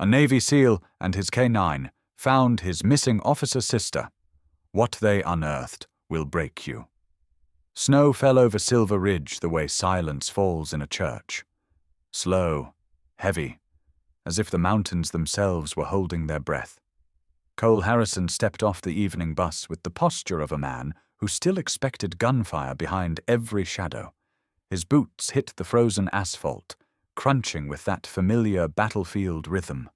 A Navy SEAL and his K9 found his missing officer's sister. What they unearthed will break you. Snow fell over Silver Ridge the way silence falls in a church. Slow, heavy, as if the mountains themselves were holding their breath. Cole Harrison stepped off the evening bus with the posture of a man who still expected gunfire behind every shadow. His boots hit the frozen asphalt, crunching with that familiar battlefield rhythm.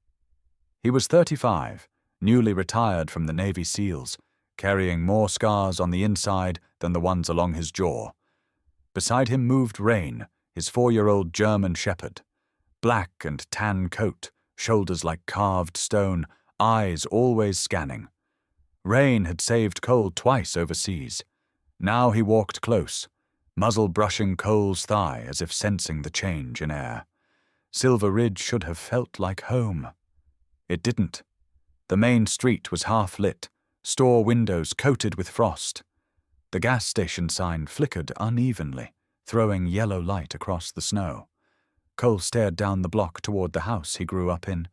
He was 35, newly retired from the Navy SEALs, carrying more scars on the inside than the ones along his jaw. Beside him moved Rain, his 4-year-old German shepherd. Black and tan coat, shoulders like carved stone, eyes always scanning. Rain had saved Cole twice overseas. Now he walked close, muzzle brushing Cole's thigh as if sensing the change in air. Silver Ridge should have felt like home. It didn't. The main street was half lit, store windows coated with frost. The gas station sign flickered unevenly, throwing yellow light across the snow. Cole stared down the block toward the house he grew up in,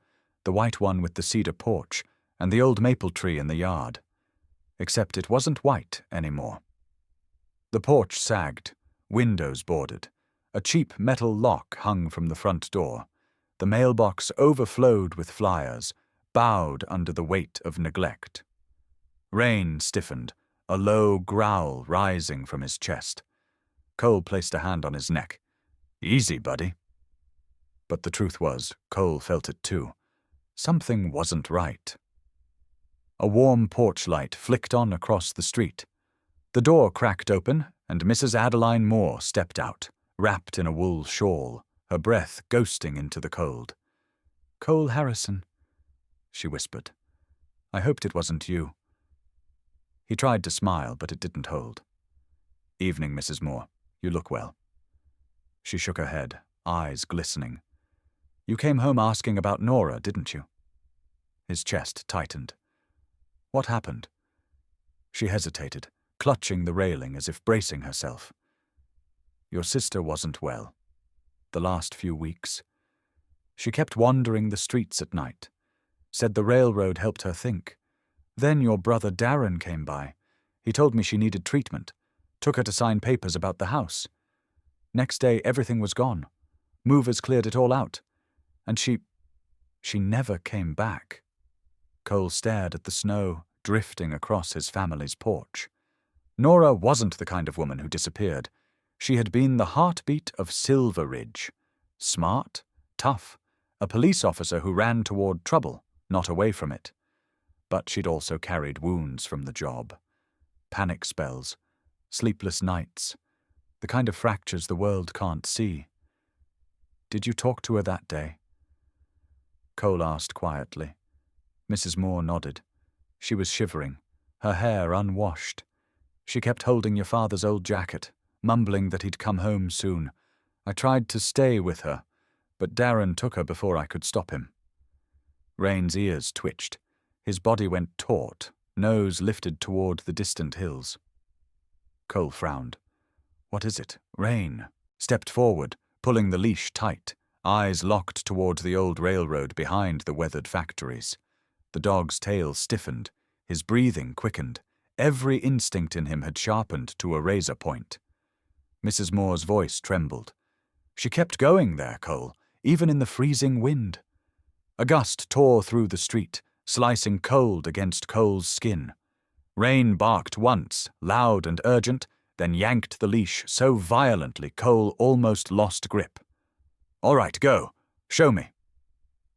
the white one with the cedar porch and the old maple tree in the yard. Except it wasn't white anymore. The porch sagged, windows boarded. A cheap metal lock hung from the front door. The mailbox overflowed with flyers, bowed under the weight of neglect. Rain stiffened, a low growl rising from his chest. Cole placed a hand on his neck. "Easy, buddy." But the truth was, Cole felt it too. Something wasn't right. A warm porch light flicked on across the street. The door cracked open, and Mrs. Adeline Moore stepped out, wrapped in a wool shawl, her breath ghosting into the cold. "Cole Harrison," she whispered. "I hoped it wasn't you." He tried to smile, but it didn't hold. "Evening, Mrs. Moore. You look well." She shook her head, eyes glistening. "You came home asking about Nora, didn't you?" His chest tightened. "What happened?" She hesitated, clutching the railing as if bracing herself. "Your sister wasn't well. The last few weeks. She kept wandering the streets at night. Said the railroad helped her think. Then your brother Darren came by. He told me she needed treatment. Took her to sign papers about the house. Next day, everything was gone. Movers cleared it all out. And she never came back." Cole stared at the snow drifting across his family's porch. Nora wasn't the kind of woman who disappeared. She had been the heartbeat of Silver Ridge. Smart, tough, a police officer who ran toward trouble, not away from it. But she'd also carried wounds from the job. Panic spells, sleepless nights, the kind of fractures the world can't see. "Did you talk to her that day?" Cole asked quietly. Mrs. Moore nodded. She was shivering, her hair unwashed. "She kept holding your father's old jacket, mumbling that he'd come home soon. I tried to stay with her, but Darren took her before I could stop him." Rain's ears twitched. His body went taut, nose lifted toward the distant hills. Cole frowned. "What is it?" Rain stepped forward, pulling the leash tight, eyes locked toward the old railroad behind the weathered factories. The dog's tail stiffened, his breathing quickened. Every instinct in him had sharpened to a razor point. Mrs. Moore's voice trembled. "She kept going there, Cole, even in the freezing wind." A gust tore through the street, slicing cold against Cole's skin. Rain barked once, loud and urgent, then yanked the leash so violently Cole almost lost grip. "All right, go. Show me."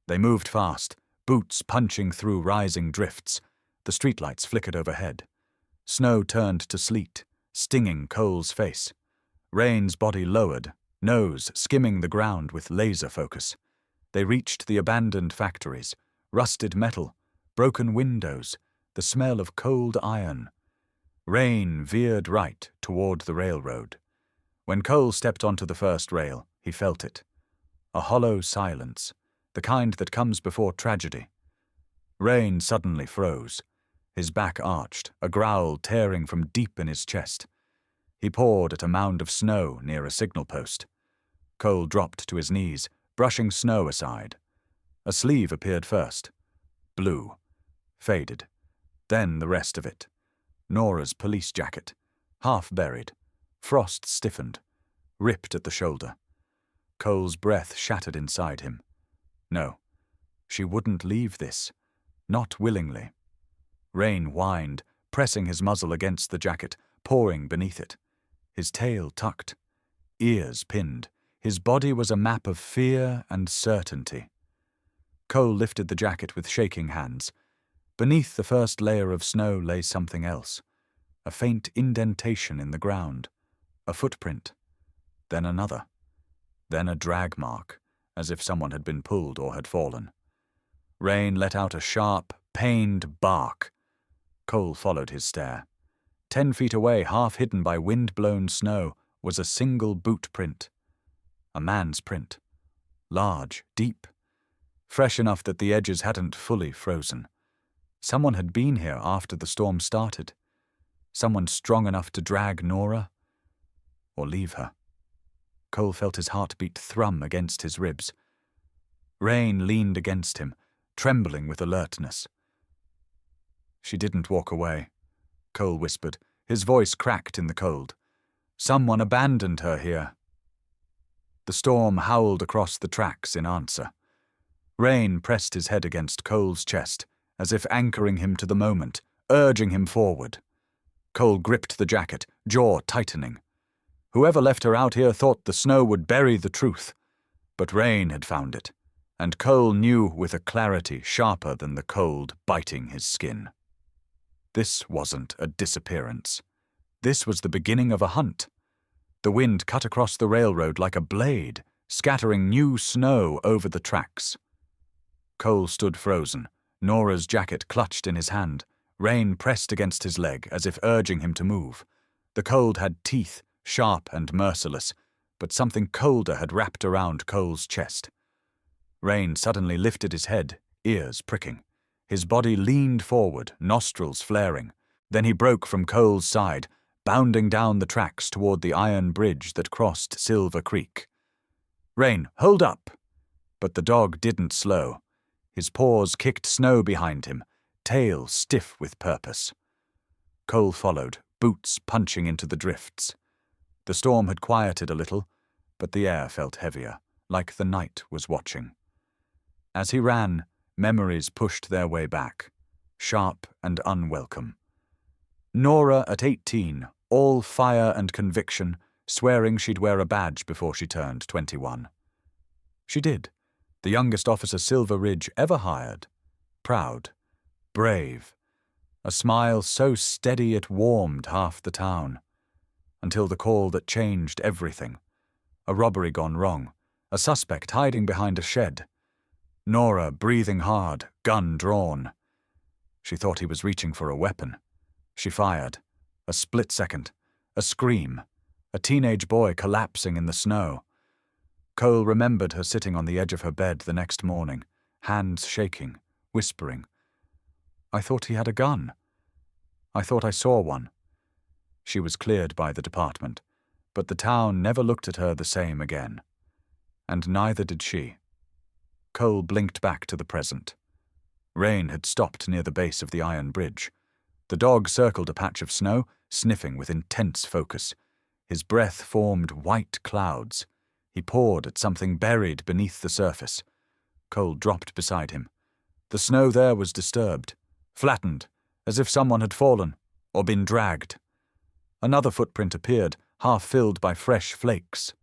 They moved fast, boots punching through rising drifts. The streetlights flickered overhead. Snow turned to sleet, stinging Cole's face. Rain's body lowered, nose skimming the ground with laser focus. They reached the abandoned factories, rusted metal, broken windows, the smell of cold iron. Rain veered right toward the railroad. When Cole stepped onto the first rail, he felt it. A hollow silence, the kind that comes before tragedy. Rain suddenly froze. His back arched, a growl tearing from deep in his chest. He pawed at a mound of snow near a signal post. Cole dropped to his knees, brushing snow aside. A sleeve appeared first. Blue. Faded. Then the rest of it. Nora's police jacket. Half buried. Frost stiffened. Ripped at the shoulder. Cole's breath shattered inside him. No. She wouldn't leave this. Not willingly. Rain whined, pressing his muzzle against the jacket, pouring beneath it. His tail tucked. Ears pinned. His body was a map of fear and certainty. Cole lifted the jacket with shaking hands. Beneath the first layer of snow lay something else. A faint indentation in the ground. A footprint. Then another. Then a drag mark, as if someone had been pulled or had fallen. Rain let out a sharp, pained bark. Cole followed his stare. 10 feet away, half hidden by wind-blown snow, was a single boot print. A man's print. Large, deep. Fresh enough that the edges hadn't fully frozen. Someone had been here after the storm started. Someone strong enough to drag Nora, or leave her. Cole felt his heartbeat thrum against his ribs. Rain leaned against him, trembling with alertness. She didn't walk away, Cole whispered, his voice cracked in the cold. Someone abandoned her here. The storm howled across the tracks in answer. Rain pressed his head against Cole's chest, as if anchoring him to the moment, urging him forward. Cole gripped the jacket, jaw tightening. Whoever left her out here thought the snow would bury the truth. But Rain had found it, and Cole knew with a clarity sharper than the cold biting his skin. This wasn't a disappearance. This was the beginning of a hunt. The wind cut across the railroad like a blade, scattering new snow over the tracks. Cole stood frozen, Nora's jacket clutched in his hand. Rain pressed against his leg as if urging him to move. The cold had teeth, sharp and merciless, but something colder had wrapped around Cole's chest. Rain suddenly lifted his head, ears pricking. His body leaned forward, nostrils flaring. Then he broke from Cole's side, bounding down the tracks toward the iron bridge that crossed Silver Creek. Rain, hold up! But the dog didn't slow. His paws kicked snow behind him, tail stiff with purpose. Cole followed, boots punching into the drifts. The storm had quieted a little, but the air felt heavier, like the night was watching. As he ran, memories pushed their way back, sharp and unwelcome. Nora at 18, all fire and conviction, swearing she'd wear a badge before she turned 21. She did, the youngest officer Silver Ridge ever hired. Proud, brave, a smile so steady it warmed half the town. Until the call that changed everything. A robbery gone wrong, a suspect hiding behind a shed. Nora breathing hard, gun drawn. She thought he was reaching for a weapon. She fired. A split second. A scream. A teenage boy collapsing in the snow. Cole remembered her sitting on the edge of her bed the next morning, hands shaking, whispering. I thought he had a gun. I thought I saw one. She was cleared by the department, but the town never looked at her the same again. And neither did she. Cole blinked back to the present. Rain had stopped near the base of the iron bridge. The dog circled a patch of snow, sniffing with intense focus. His breath formed white clouds. He pawed at something buried beneath the surface. Cole dropped beside him. The snow there was disturbed, flattened, as if someone had fallen, or been dragged. Another footprint appeared, half filled by fresh flakes.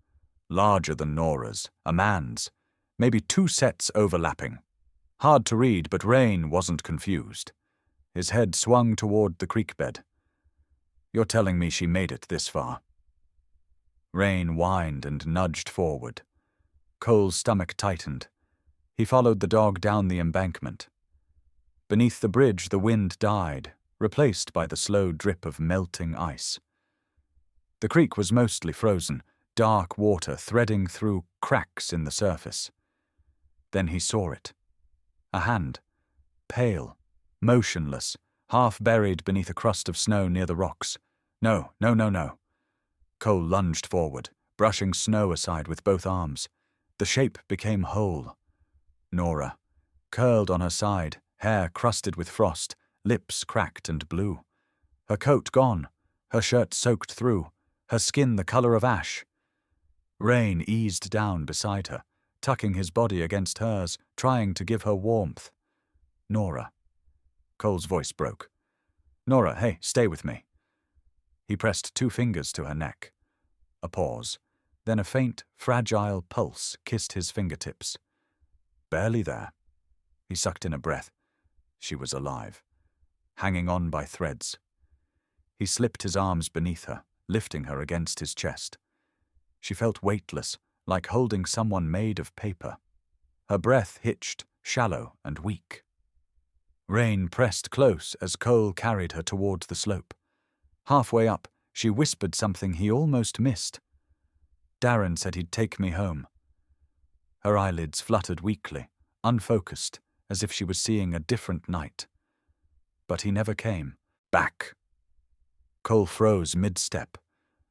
Larger than Nora's, a man's. Maybe 2 sets overlapping. Hard to read, but Rain wasn't confused. His head swung toward the creek bed. You're telling me she made it this far? Rain whined and nudged forward. Cole's stomach tightened. He followed the dog down the embankment. Beneath the bridge the wind died, replaced by the slow drip of melting ice. The creek was mostly frozen, dark water threading through cracks in the surface. Then he saw it. A hand, pale, motionless, half buried beneath a crust of snow near the rocks. No. Cole lunged forward, brushing snow aside with both arms. The shape became whole. Nora, curled on her side, hair crusted with frost, lips cracked and blue. Her coat gone, her shirt soaked through, her skin the color of ash. Rain eased down beside her, tucking his body against hers, trying to give her warmth. Nora. Cole's voice broke. Nora, hey, stay with me. He pressed 2 fingers to her neck. A pause. Then a faint, fragile pulse kissed his fingertips. Barely there. He sucked in a breath. She was alive, hanging on by threads. He slipped his arms beneath her, lifting her against his chest. She felt weightless, like holding someone made of paper. Her breath hitched, shallow and weak. Rain pressed close as Cole carried her towards the slope. Halfway up, she whispered something he almost missed. Darren said he'd take me home. Her eyelids fluttered weakly, unfocused, as if she was seeing a different night. But he never came. Back. Cole froze mid-step.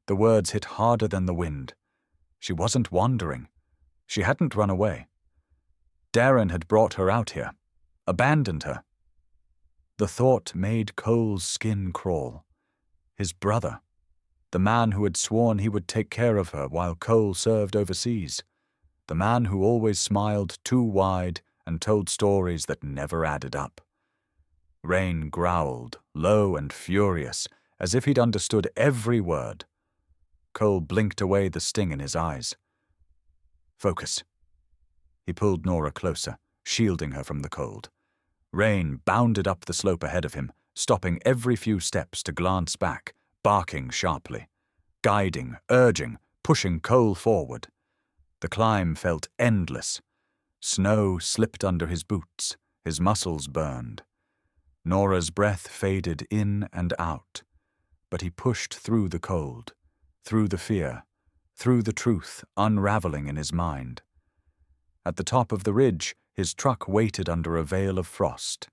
The words hit harder than the wind. She wasn't wandering. She hadn't run away. Darren had brought her out here, abandoned her. The thought made Cole's skin crawl. His brother, the man who had sworn he would take care of her while Cole served overseas, the man who always smiled too wide and told stories that never added up. Rain growled, low and furious, as if he'd understood every word. Cole blinked away the sting in his eyes. Focus. He pulled Nora closer, shielding her from the cold. Rain bounded up the slope ahead of him, stopping every few steps to glance back, barking sharply, guiding, urging, pushing Cole forward. The climb felt endless. Snow slipped under his boots, his muscles burned. Nora's breath faded in and out, but he pushed through the cold, through the fear, through the truth unraveling in his mind. At the top of the ridge, his truck waited under a veil of frost.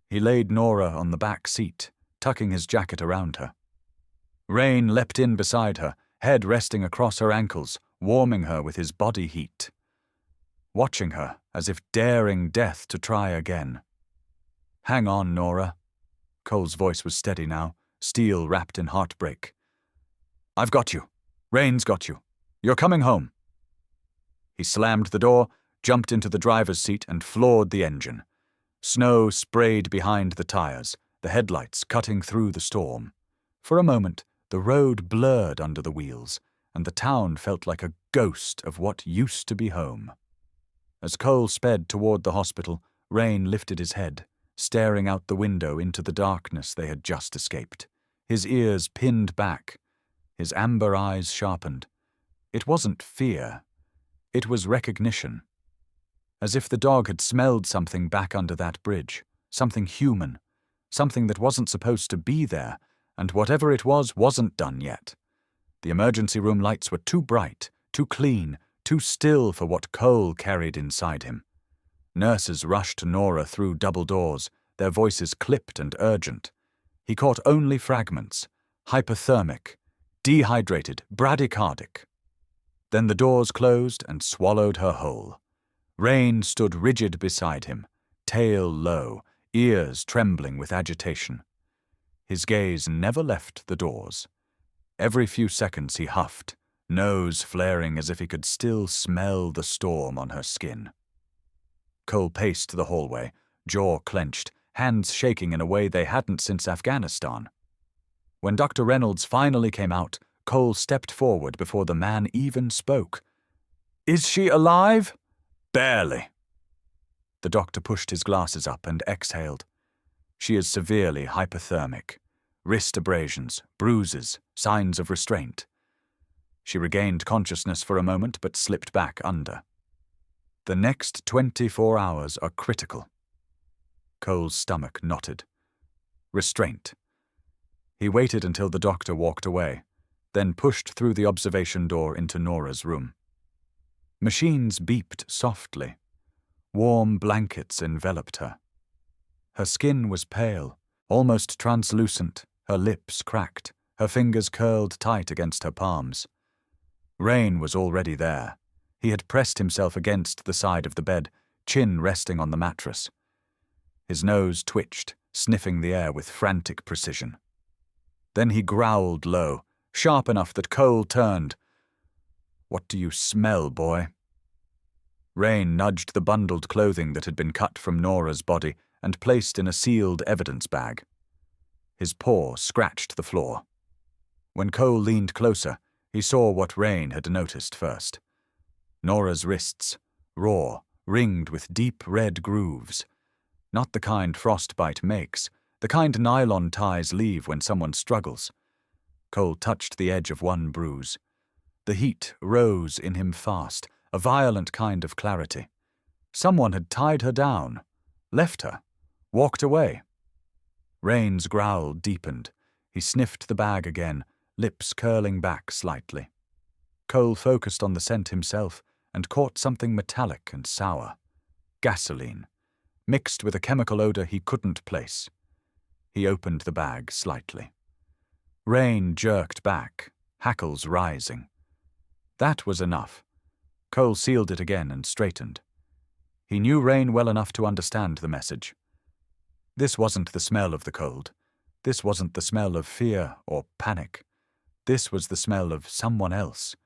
He laid Nora on the back seat, tucking his jacket around her. Rain leapt in beside her, head resting across her ankles, warming her with his body heat. Watching her as if daring death to try again. Hang on, Nora. Cole's voice was steady now, steel wrapped in heartbreak. I've got you. Rain's got you. You're coming home. He slammed the door, jumped into the driver's seat and floored the engine. Snow sprayed behind the tires, the headlights cutting through the storm. For a moment, the road blurred under the wheels, and the town felt like a ghost of what used to be home. As Cole sped toward the hospital, Rain lifted his head, staring out the window into the darkness they had just escaped. His ears pinned back, his amber eyes sharpened. It wasn't fear. It was recognition. As if the dog had smelled something back under that bridge, something human, something that wasn't supposed to be there, and whatever it was wasn't done yet. The emergency room lights were too bright, too clean, too still for what Cole carried inside him. Nurses rushed Nora through double doors, their voices clipped and urgent. He caught only fragments, hypothermic, dehydrated, bradycardic. Then the doors closed and swallowed her whole. Rain stood rigid beside him, tail low, ears trembling with agitation. His gaze never left the doors. Every few seconds he huffed, nose flaring as if he could still smell the storm on her skin. Cole paced the hallway, jaw clenched, hands shaking in a way they hadn't since Afghanistan. When Dr. Reynolds finally came out, Cole stepped forward before the man even spoke. "Is she alive?" "Barely." The doctor pushed his glasses up and exhaled. "She is severely hypothermic. Wrist abrasions, bruises, signs of restraint." She regained consciousness for a moment but slipped back under. "The next 24 hours are critical." Cole's stomach knotted. Restraint. He waited until the doctor walked away, then pushed through the observation door into Nora's room. Machines beeped softly. Warm blankets enveloped her. Her skin was pale, almost translucent, her lips cracked, her fingers curled tight against her palms. Rain was already there. He had pressed himself against the side of the bed, chin resting on the mattress. His nose twitched, sniffing the air with frantic precision. Then he growled low, sharp enough that Cole turned. "What do you smell, boy?" Rain nudged the bundled clothing that had been cut from Nora's body and placed in a sealed evidence bag. His paw scratched the floor. When Cole leaned closer, he saw what Rain had noticed first. Nora's wrists, raw, ringed with deep red grooves. Not the kind frostbite makes, the kind nylon ties leave when someone struggles. Cole touched the edge of one bruise. The heat rose in him fast, a violent kind of clarity. Someone had tied her down, left her, walked away. Rain's growl deepened. He sniffed the bag again, lips curling back slightly. Cole focused on the scent himself and caught something metallic and sour. Gasoline, mixed with a chemical odor he couldn't place. He opened the bag slightly. Rain jerked back, hackles rising. That was enough. Cole sealed it again and straightened. He knew Rain well enough to understand the message. This wasn't the smell of the cold. This wasn't the smell of fear or panic. This was the smell of someone else,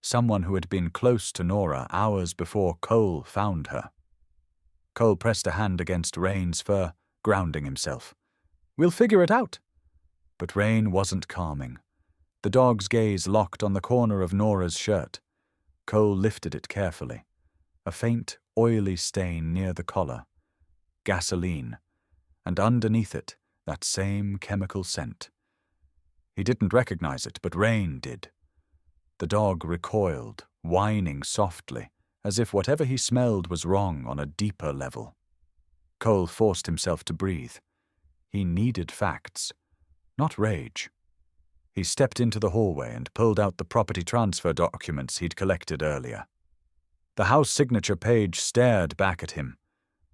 someone who had been close to Nora hours before Cole found her. Cole pressed a hand against Rain's fur, grounding himself. "We'll figure it out." But Rain wasn't calming. The dog's gaze locked on the corner of Nora's shirt. Cole lifted it carefully. A faint, oily stain near the collar. Gasoline. And underneath it, that same chemical scent. He didn't recognize it, but Rain did. The dog recoiled, whining softly, as if whatever he smelled was wrong on a deeper level. Cole forced himself to breathe. He needed facts, not rage. He stepped into the hallway and pulled out the property transfer documents he'd collected earlier. The house signature page stared back at him.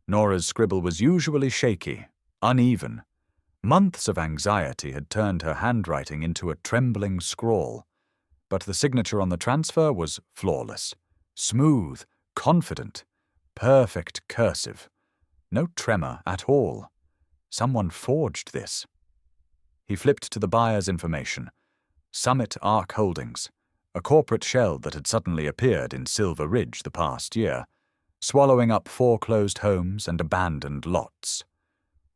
Nora's scribble was usually shaky, uneven. Months of anxiety had turned her handwriting into a trembling scrawl. But the signature on the transfer was flawless, smooth, confident, perfect cursive. No tremor at all. Someone forged this. He flipped to the buyer's information. Summit Arc Holdings, a corporate shell that had suddenly appeared in Silver Ridge the past year, swallowing up foreclosed homes and abandoned lots.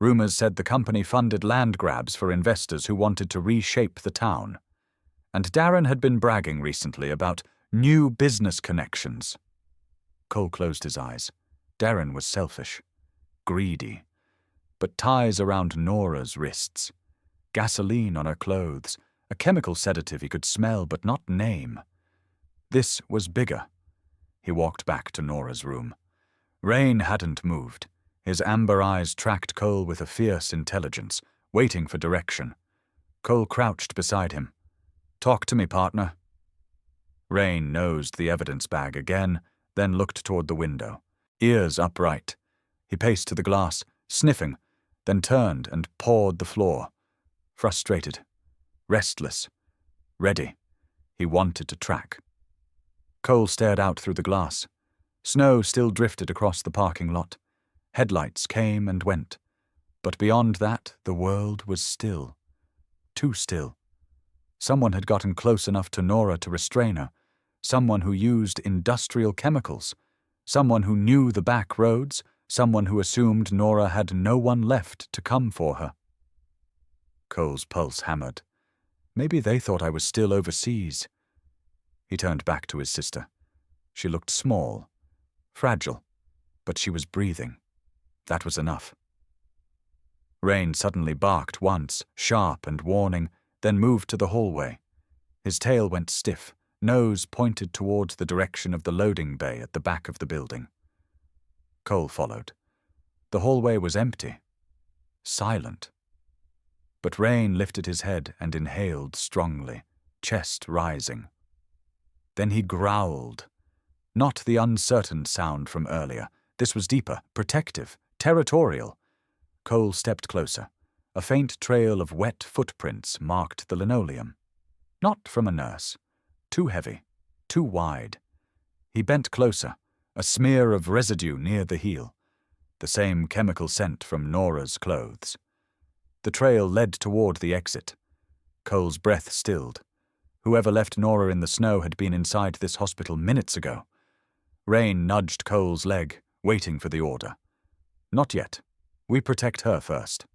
Rumors said the company funded land grabs for investors who wanted to reshape the town. And Darren had been bragging recently about new business connections. Cole closed his eyes. Darren was selfish, greedy. But ties around Nora's wrists, gasoline on her clothes, a chemical sedative he could smell but not name. This was bigger. He walked back to Nora's room. Rain hadn't moved. His amber eyes tracked Cole with a fierce intelligence, waiting for direction. Cole crouched beside him. "Talk to me, partner." Rain nosed the evidence bag again, then looked toward the window, ears upright. He paced to the glass, sniffing, then turned and pawed the floor. Frustrated, restless, ready. He wanted to track. Cole stared out through the glass. Snow still drifted across the parking lot. Headlights came and went. But beyond that, the world was still. Too still. Someone had gotten close enough to Nora to restrain her. Someone who used industrial chemicals. Someone who knew the back roads. Someone who assumed Nora had no one left to come for her. Cole's pulse hammered. Maybe they thought I was still overseas. He turned back to his sister. She looked small, fragile, but she was breathing. That was enough. Rain suddenly barked once, sharp and warning, then moved to the hallway. His tail went stiff, nose pointed towards the direction of the loading bay at the back of the building. Cole followed. The hallway was empty, silent. But Rain lifted his head and inhaled strongly, chest rising. Then he growled. Not the uncertain sound from earlier. This was deeper, protective, territorial. Cole stepped closer. A faint trail of wet footprints marked the linoleum. Not from a nurse. Too heavy, too wide. He bent closer, a smear of residue near the heel, the same chemical scent from Nora's clothes. The trail led toward the exit. Cole's breath stilled. Whoever left Nora in the snow had been inside this hospital minutes ago. Rain nudged Cole's leg, waiting for the order. Not yet. We protect her first.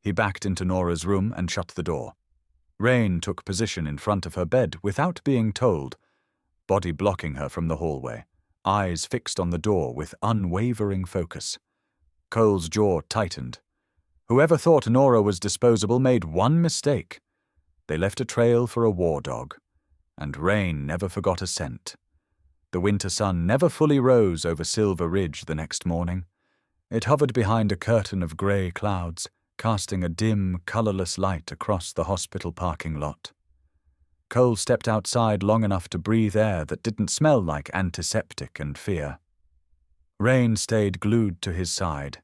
He backed into Nora's room and shut the door. Rain took position in front of her bed without being told, body blocking her from the hallway, eyes fixed on the door with unwavering focus. Cole's jaw tightened. Whoever thought Nora was disposable made one mistake. They left a trail for a war dog, and Rain never forgot a scent. The winter sun never fully rose over Silver Ridge the next morning. It hovered behind a curtain of grey clouds, casting a dim, colourless light across the hospital parking lot. Cole stepped outside long enough to breathe air that didn't smell like antiseptic and fear. Rain stayed glued to his side,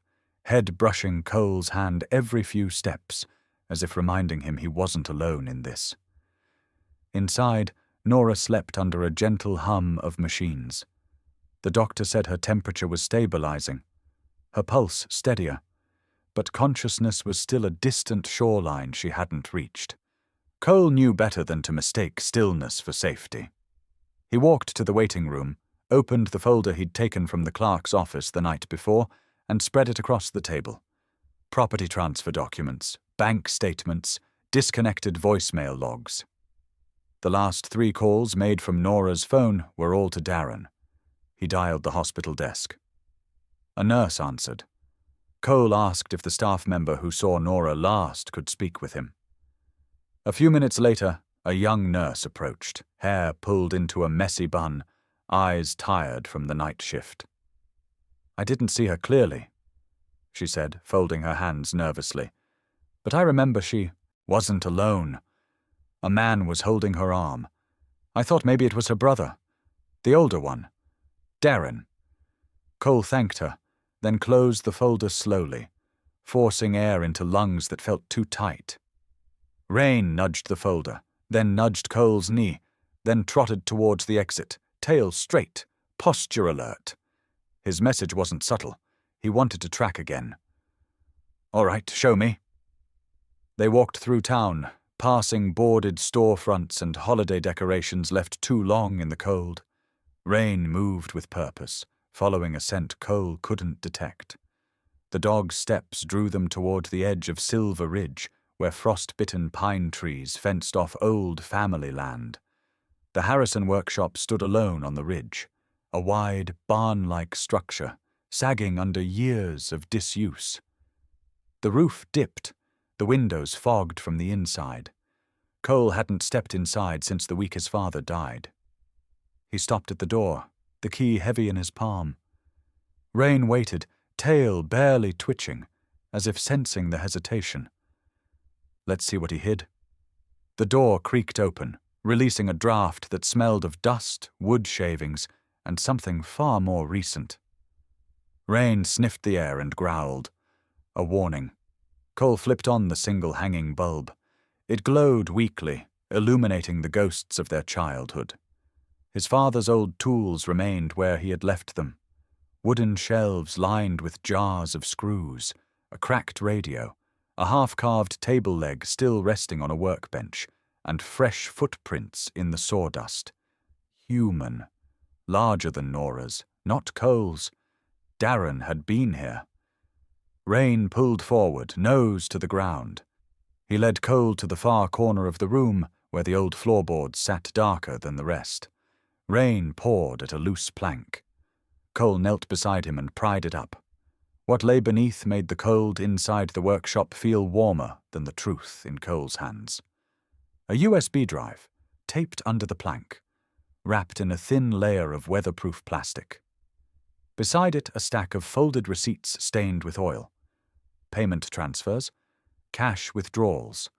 head brushing Cole's hand every few steps, as if reminding him he wasn't alone in this. Inside, Nora slept under a gentle hum of machines. The doctor said her temperature was stabilizing, her pulse steadier, but consciousness was still a distant shoreline she hadn't reached. Cole knew better than to mistake stillness for safety. He walked to the waiting room, opened the folder he'd taken from the clerk's office the night before, and spread it across the table. Property transfer documents, bank statements, disconnected voicemail logs. The last 3 calls made from Nora's phone were all to Darren. He dialed the hospital desk. A nurse answered. Cole asked if the staff member who saw Nora last could speak with him. A few minutes later, a young nurse approached, hair pulled into a messy bun, eyes tired from the night shift. "I didn't see her clearly," she said, folding her hands nervously. "But I remember she wasn't alone. A man was holding her arm. I thought maybe it was her brother, the older one, Darren." Cole thanked her, then closed the folder slowly, forcing air into lungs that felt too tight. Rain nudged the folder, then nudged Cole's knee, then trotted towards the exit, tail straight, posture alert. His message wasn't subtle. He wanted to track again. "All right, show me." They walked through town, passing boarded storefronts and holiday decorations left too long in the cold. Rain moved with purpose, following a scent Cole couldn't detect. The dog's steps drew them toward the edge of Silver Ridge, where frost-bitten pine trees fenced off old family land. The Harrison workshop stood alone on the ridge, a wide, barn-like structure, sagging under years of disuse. The roof dipped, the windows fogged from the inside. Cole hadn't stepped inside since the week his father died. He stopped at the door, the key heavy in his palm. Rain waited, tail barely twitching, as if sensing the hesitation. Let's see what he hid. The door creaked open, releasing a draft that smelled of dust, wood shavings, and something far more recent. Rain sniffed the air and growled. A warning. Cole flipped on the single hanging bulb. It glowed weakly, illuminating the ghosts of their childhood. His father's old tools remained where he had left them. Wooden shelves lined with jars of screws, a cracked radio, a half-carved table leg still resting on a workbench, and fresh footprints in the sawdust. Human. Larger than Nora's, not Cole's. Darren had been here. Rain pulled forward, nose to the ground. He led Cole to the far corner of the room, where the old floorboards sat darker than the rest. Rain poured at a loose plank. Cole knelt beside him and pried it up. What lay beneath made the cold inside the workshop feel warmer than the truth in Cole's hands. A USB drive, taped under the plank, wrapped in a thin layer of weatherproof plastic. Beside it, a stack of folded receipts stained with oil. Payment transfers, cash withdrawals,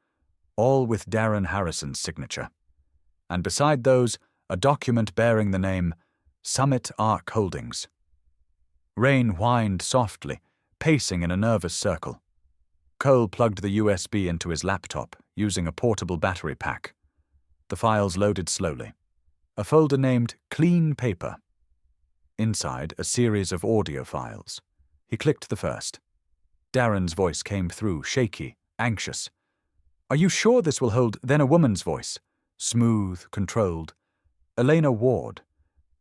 all with Darren Harrison's signature. And beside those, a document bearing the name Summit Arc Holdings. Rain whined softly, pacing in a nervous circle. Cole plugged the USB into his laptop, using a portable battery pack. The files loaded slowly. A folder named Clean Paper. Inside, a series of audio files. He clicked the first. Darren's voice came through, shaky, anxious. "Are you sure this will hold?" Then a woman's voice, smooth, controlled. Elena Ward,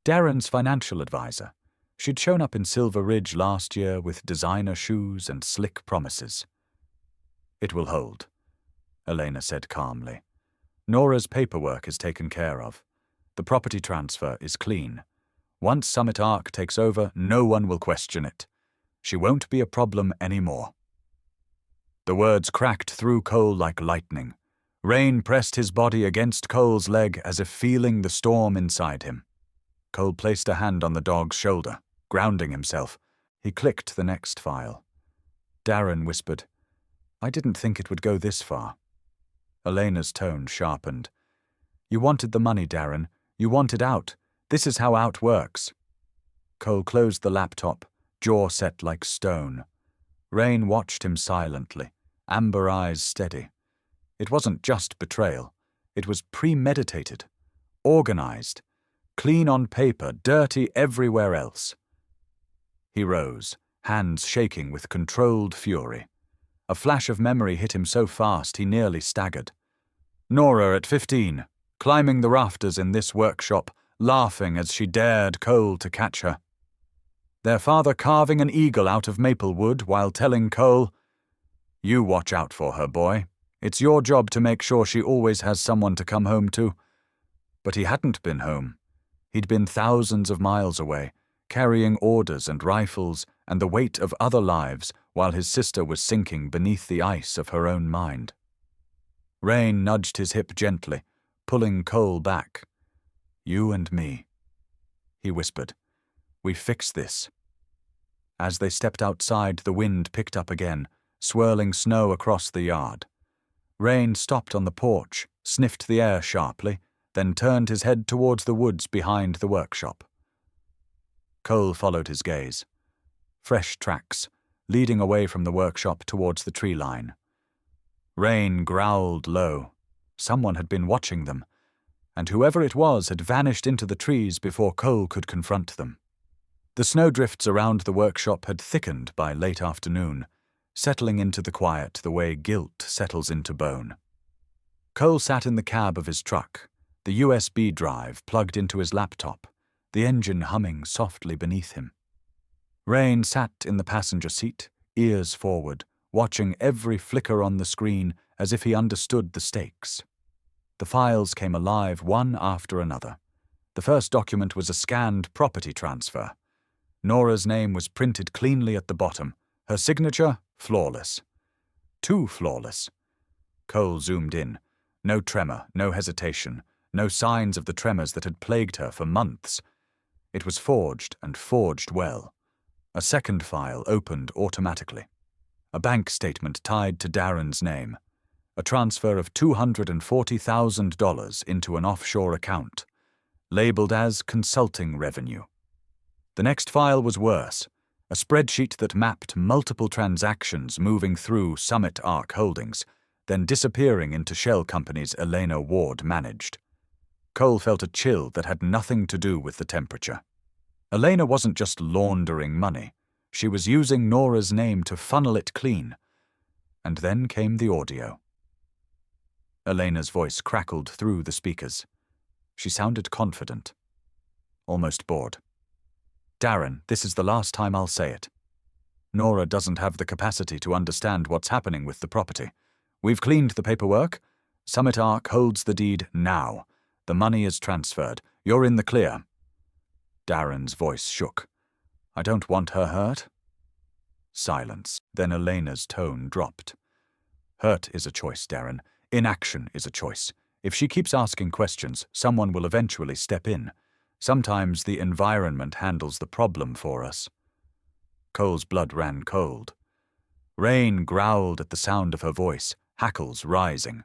Darren's financial advisor. She'd shown up in Silver Ridge last year with designer shoes and slick promises. "It will hold," Elena said calmly. "Nora's paperwork is taken care of. The property transfer is clean. Once Summit Arc takes over, no one will question it. She won't be a problem anymore." The words cracked through Cole like lightning. Rain pressed his body against Cole's leg as if feeling the storm inside him. Cole placed a hand on the dog's shoulder, grounding himself. He clicked the next file. Darren whispered, "I didn't think it would go this far." Elena's tone sharpened. "You wanted the money, Darren. You wanted out. This is how out works." Cole closed the laptop, jaw set like stone. Rain watched him silently, amber eyes steady. It wasn't just betrayal. It was premeditated, organized, clean on paper, dirty everywhere else. He rose, hands shaking with controlled fury. A flash of memory hit him so fast he nearly staggered. Nora at 15, climbing the rafters in this workshop, laughing as she dared Cole to catch her. Their father carving an eagle out of maple wood while telling Cole, "You watch out for her, boy. It's your job to make sure she always has someone to come home to." But he hadn't been home. He'd been thousands of miles away, carrying orders and rifles and the weight of other lives while his sister was sinking beneath the ice of her own mind. Rain nudged his hip gently, pulling Cole back. "You and me," he whispered. "We fix this." As they stepped outside, the wind picked up again, swirling snow across the yard. Rain stopped on the porch, sniffed the air sharply, then turned his head towards the woods behind the workshop. Cole followed his gaze. Fresh tracks, leading away from the workshop towards the tree line. Rain growled low. Someone had been watching them, and whoever it was had vanished into the trees before Cole could confront them. The snowdrifts around the workshop had thickened by late afternoon, settling into the quiet the way guilt settles into bone. Cole sat in the cab of his truck, the USB drive plugged into his laptop, the engine humming softly beneath him. Rain sat in the passenger seat, ears forward, watching every flicker on the screen as if he understood the stakes. The files came alive one after another. The first document was a scanned property transfer. Nora's name was printed cleanly at the bottom, her signature flawless. Too flawless. Cole zoomed in. No tremor, no hesitation, no signs of the tremors that had plagued her for months. It was forged, and forged well. A second file opened automatically. A bank statement tied to Darren's name. A transfer of $240,000 into an offshore account, labeled as consulting revenue. The next file was worse, a spreadsheet that mapped multiple transactions moving through Summit Arc Holdings, then disappearing into shell companies Elena Ward managed. Cole felt a chill that had nothing to do with the temperature. Elena wasn't just laundering money. She was using Nora's name to funnel it clean. And then came the audio. Elena's voice crackled through the speakers. She sounded confident, almost bored. "Darren, this is the last time I'll say it. Nora doesn't have the capacity to understand what's happening with the property. We've cleaned the paperwork. Summit Arc holds the deed now. The money is transferred. You're in the clear." Darren's voice shook. "I don't want her hurt." Silence. Then Elena's tone dropped. "Hurt is a choice, Darren. Inaction is a choice. If she keeps asking questions, someone will eventually step in. Sometimes the environment handles the problem for us." Cole's blood ran cold. Rain growled at the sound of her voice, hackles rising.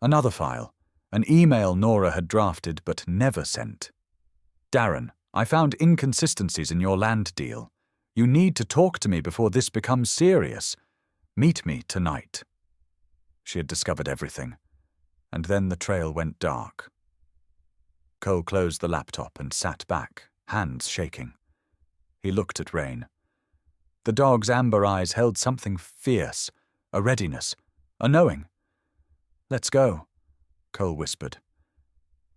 Another file, an email Nora had drafted but never sent. "Darren, I found inconsistencies in your land deal. You need to talk to me before this becomes serious. Meet me tonight." She had discovered everything, and then the trail went dark. Cole closed the laptop and sat back, hands shaking. He looked at Rain. The dog's amber eyes held something fierce, a readiness, a knowing. "Let's go," Cole whispered.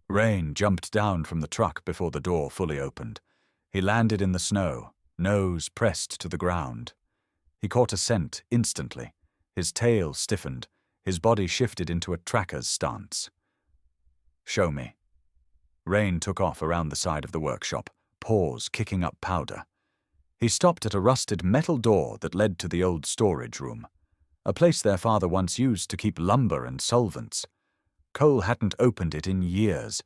Rain jumped down from the truck before the door fully opened. He landed in the snow, nose pressed to the ground. He caught a scent instantly. His tail stiffened. His body shifted into a tracker's stance. "Show me." Rain took off around the side of the workshop, paws kicking up powder. He stopped at a rusted metal door that led to the old storage room, a place their father once used to keep lumber and solvents. Cole hadn't opened it in years.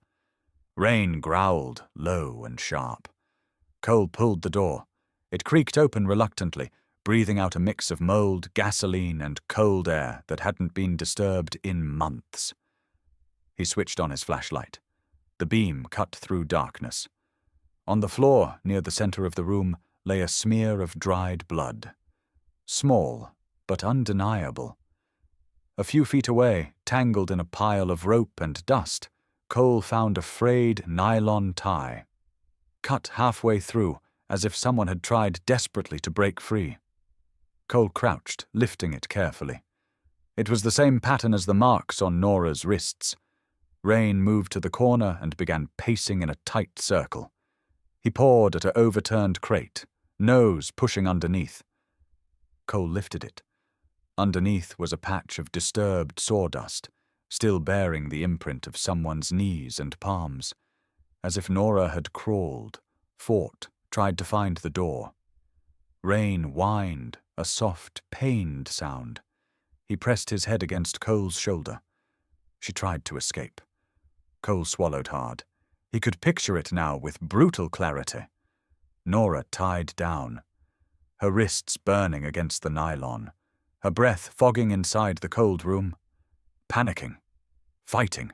Rain growled, low and sharp. Cole pulled the door. It creaked open reluctantly, breathing out a mix of mold, gasoline, and cold air that hadn't been disturbed in months. He switched on his flashlight. The beam cut through darkness. On the floor, near the center of the room, lay a smear of dried blood. Small, but undeniable. A few feet away, tangled in a pile of rope and dust, Cole found a frayed nylon tie, cut halfway through, as if someone had tried desperately to break free. Cole crouched, lifting it carefully. It was the same pattern as the marks on Nora's wrists. Rain moved to the corner and began pacing in a tight circle. He pawed at an overturned crate, nose pushing underneath. Cole lifted it. Underneath was a patch of disturbed sawdust, still bearing the imprint of someone's knees and palms, as if Nora had crawled, fought, tried to find the door. Rain whined, a soft, pained sound. He pressed his head against Cole's shoulder. She tried to escape. Cole swallowed hard. He could picture it now with brutal clarity. Nora tied down, her wrists burning against the nylon, her breath fogging inside the cold room, panicking, fighting,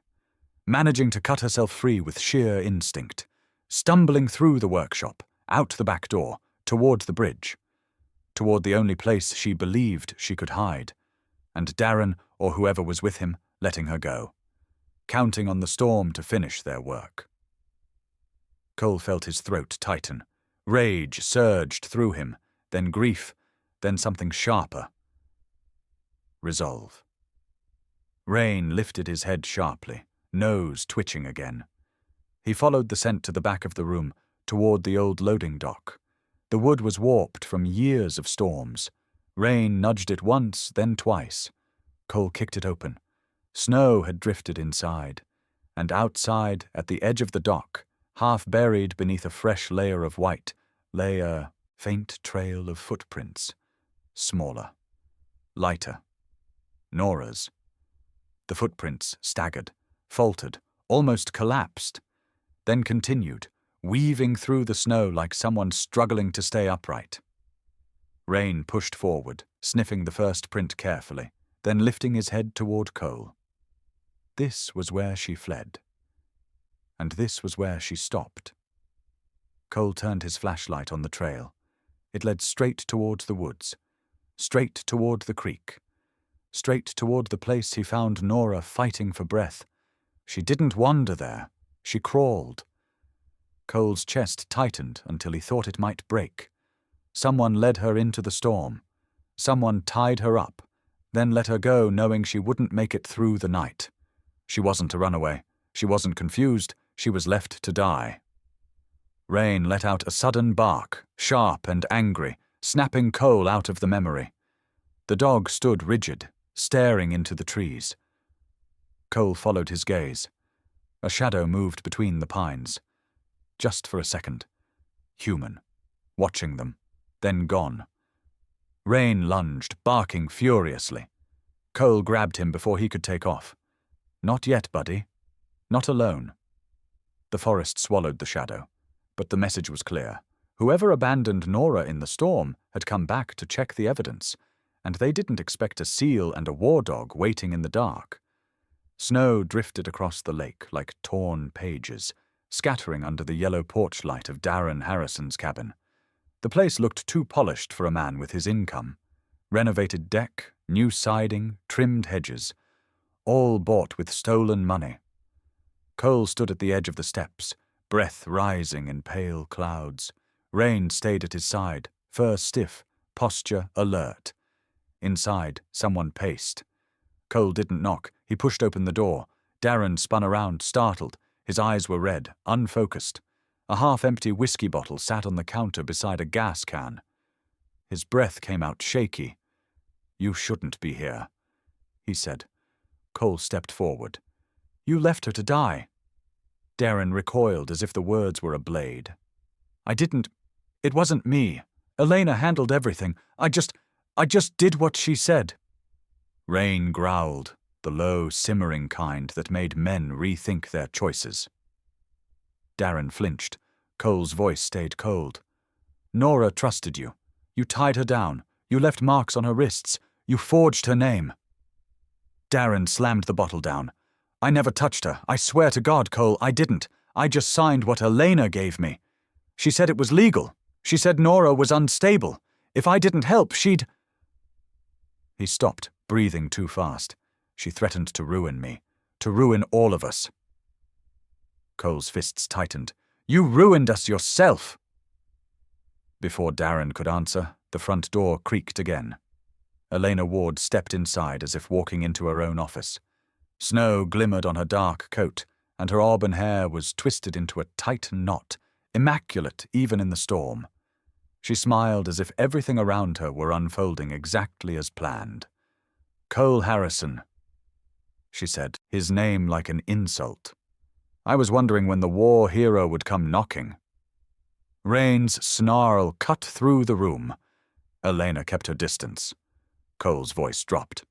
managing to cut herself free with sheer instinct, stumbling through the workshop, out the back door, toward the bridge, toward the only place she believed she could hide, and Darren, or whoever was with him, letting her go, counting on the storm to finish their work. Cole felt his throat tighten. Rage surged through him, then grief, then something sharper. Resolve. Rain lifted his head sharply, nose twitching again. He followed the scent to the back of the room, toward the old loading dock. The wood was warped from years of storms. Rain nudged it once, then twice. Cole kicked it open. Snow had drifted inside, and outside, at the edge of the dock, half buried beneath a fresh layer of white, lay a faint trail of footprints. Smaller. Lighter. Nora's. The footprints staggered, faltered, almost collapsed, then continued, weaving through the snow like someone struggling to stay upright. Rain pushed forward, sniffing the first print carefully, then lifting his head toward Cole. This was where she fled. And this was where she stopped. Cole turned his flashlight on the trail. It led straight towards the woods, straight toward the creek, straight toward the place he found Nora fighting for breath. She didn't wander there. She crawled. Cole's chest tightened until he thought it might break. Someone led her into the storm. Someone tied her up, then let her go knowing she wouldn't make it through the night. She wasn't a runaway. She wasn't confused. She was left to die. Rain let out a sudden bark, sharp and angry, snapping Cole out of the memory. The dog stood rigid, staring into the trees. Cole followed his gaze. A shadow moved between the pines. Just for a second. Human. Watching them. Then gone. Rain lunged, barking furiously. Cole grabbed him before he could take off. Not yet, buddy. Not alone. The forest swallowed the shadow. But the message was clear. Whoever abandoned Nora in the storm had come back to check the evidence, and they didn't expect a seal and a war dog waiting in the dark. Snow drifted across the lake like torn pages, scattering under the yellow porch light of Darren Harrison's cabin. The place looked too polished for a man with his income. Renovated deck, new siding, trimmed hedges, all bought with stolen money. Cole stood at the edge of the steps, breath rising in pale clouds, Rain stayed at his side, fur stiff, posture alert. Inside, someone paced. Cole didn't knock. He pushed open the door. Darren spun around, startled. His eyes were red, unfocused. A half-empty whiskey bottle sat on the counter beside a gas can. His breath came out shaky. "You shouldn't be here," he said. Cole stepped forward. "You left her to die." Darren recoiled as if the words were a blade. "I didn't. It wasn't me. Elena handled everything. I just did what she said." Rain growled, the low, simmering kind that made men rethink their choices. Darren flinched. Cole's voice stayed cold. "Nora trusted you. You tied her down. You left marks on her wrists. You forged her name." Darren slammed the bottle down. "I never touched her. I swear to God, Cole, I didn't. I just signed what Elena gave me. She said it was legal. She said Nora was unstable. If I didn't help, she'd—" He stopped, breathing too fast. "She threatened to ruin me. To ruin all of us." Cole's fists tightened. "You ruined us yourself!" Before Darren could answer, the front door creaked again. Elena Ward stepped inside as if walking into her own office. Snow glimmered on her dark coat, and her auburn hair was twisted into a tight knot, immaculate even in the storm. She smiled as if everything around her were unfolding exactly as planned. "Cole Harrison," she said, his name like an insult. "I was wondering when the war hero would come knocking." Rain's snarl cut through the room. Elena kept her distance. Cole's voice dropped.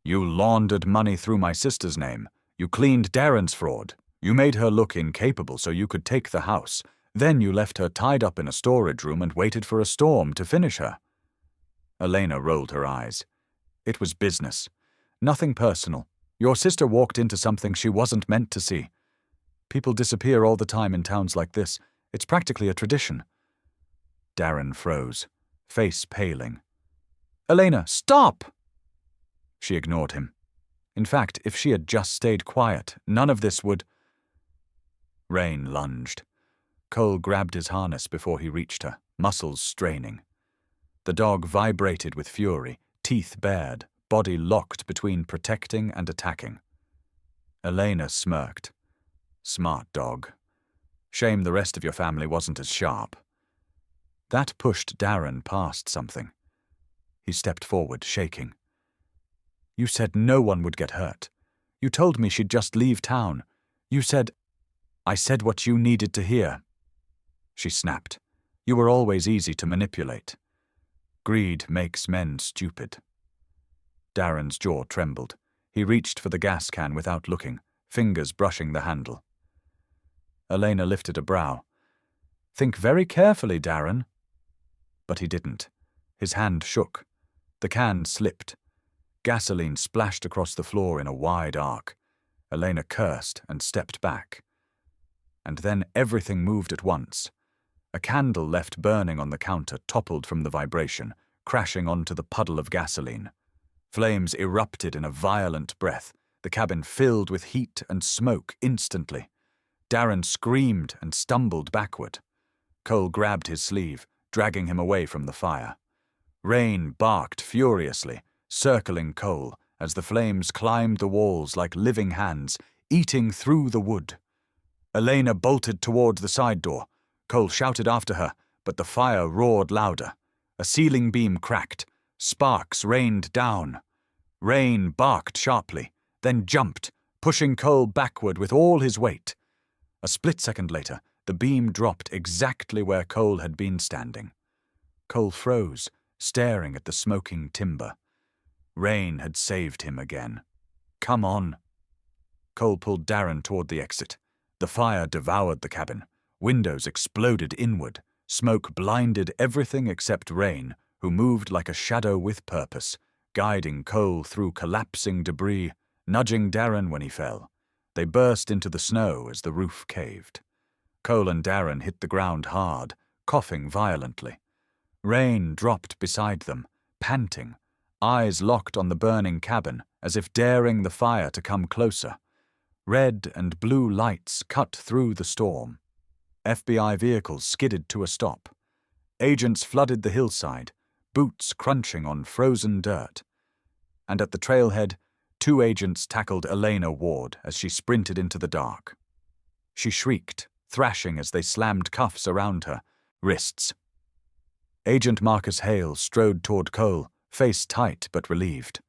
"You laundered money through my sister's name. You cleaned Darren's fraud. You made her look incapable so you could take the house. Then you left her tied up in a storage room and waited for a storm to finish her." Elena rolled her eyes. "It was business. Nothing personal. Your sister walked into something she wasn't meant to see. People disappear all the time in towns like this. It's practically a tradition." Darren froze, face paling. "Elena, stop!" She ignored him. In fact, if she had just stayed quiet, none of this would— Rain lunged. Cole grabbed his harness before he reached her, muscles straining. The dog vibrated with fury, teeth bared, body locked between protecting and attacking. Elena smirked. "Smart dog. Shame the rest of your family wasn't as sharp." That pushed Darren past something. He stepped forward, shaking. "You said no one would get hurt. You told me she'd just leave town. You said—" "I said what you needed to hear." She snapped. "You were always easy to manipulate. Greed makes men stupid." Darren's jaw trembled. He reached for the gas can without looking, fingers brushing the handle. Elena lifted a brow. "Think very carefully, Darren." But he didn't. His hand shook. The can slipped. Gasoline splashed across the floor in a wide arc. Elena cursed and stepped back. And then everything moved at once. A candle left burning on the counter toppled from the vibration, crashing onto the puddle of gasoline. Flames erupted in a violent breath, the cabin filled with heat and smoke instantly. Darren screamed and stumbled backward. Cole grabbed his sleeve, dragging him away from the fire. Rain barked furiously, circling Cole as the flames climbed the walls like living hands, eating through the wood. Elena bolted toward the side door. Cole shouted after her, but the fire roared louder. A ceiling beam cracked. Sparks rained down. Rain barked sharply, then jumped, pushing Cole backward with all his weight. A split second later, the beam dropped exactly where Cole had been standing. Cole froze, staring at the smoking timber. Rain had saved him again. "Come on." Cole pulled Darren toward the exit. The fire devoured the cabin. Windows exploded inward. Smoke blinded everything except Rain, who moved like a shadow with purpose, guiding Cole through collapsing debris, nudging Darren when he fell. They burst into the snow as the roof caved. Cole and Darren hit the ground hard, coughing violently. Rain dropped beside them, panting, eyes locked on the burning cabin, as if daring the fire to come closer. Red and blue lights cut through the storm. FBI vehicles skidded to a stop. Agents flooded the hillside, boots crunching on frozen dirt. And at the trailhead, 2 agents tackled Elena Ward as she sprinted into the dark. She shrieked, thrashing as they slammed cuffs around her wrists. Agent Marcus Hale strode toward Cole, face tight but relieved.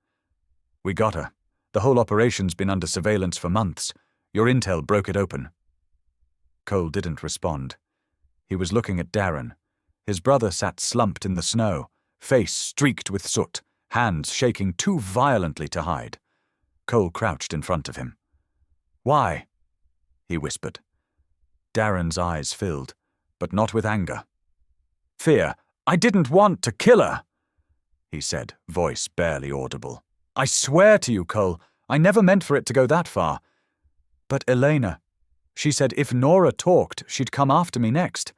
"We got her. The whole operation's been under surveillance for months. Your intel broke it open." Cole didn't respond. He was looking at Darren. His brother sat slumped in the snow, face streaked with soot, hands shaking too violently to hide. Cole crouched in front of him. "Why?" he whispered. Darren's eyes filled, but not with anger. "Fear. I didn't want to kill her," he said, voice barely audible. "I swear to you, Cole, I never meant for it to go that far. But Elena, she said if Nora talked, she'd come after me next.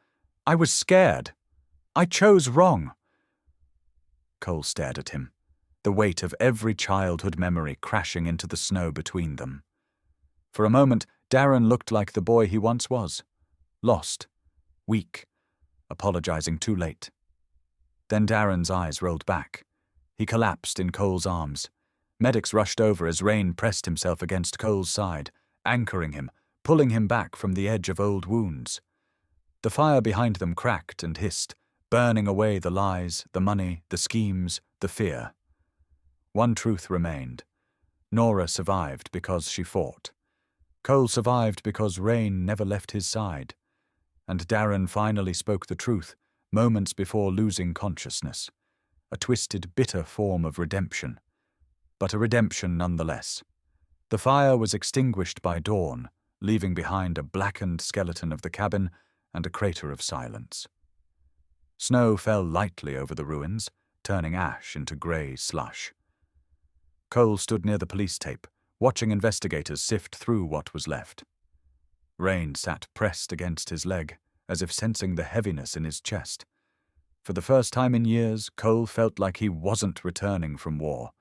I was scared. I chose wrong." Cole stared at him, the weight of every childhood memory crashing into the snow between them. For a moment, Darren looked like the boy he once was, lost, weak, apologizing too late. Then Darren's eyes rolled back. He collapsed in Cole's arms. Medics rushed over as Rain pressed himself against Cole's side, anchoring him, pulling him back from the edge of old wounds. The fire behind them cracked and hissed, burning away the lies, the money, the schemes, the fear. One truth remained. Nora survived because she fought. Cole survived because Rain never left his side. And Darren finally spoke the truth, moments before losing consciousness. A twisted, bitter form of redemption. But a redemption nonetheless. The fire was extinguished by dawn, leaving behind a blackened skeleton of the cabin and a crater of silence. Snow fell lightly over the ruins, turning ash into grey slush. Cole stood near the police tape, watching investigators sift through what was left. Rain sat pressed against his leg, as if sensing the heaviness in his chest. For the first time in years, Cole felt like he wasn't returning from war.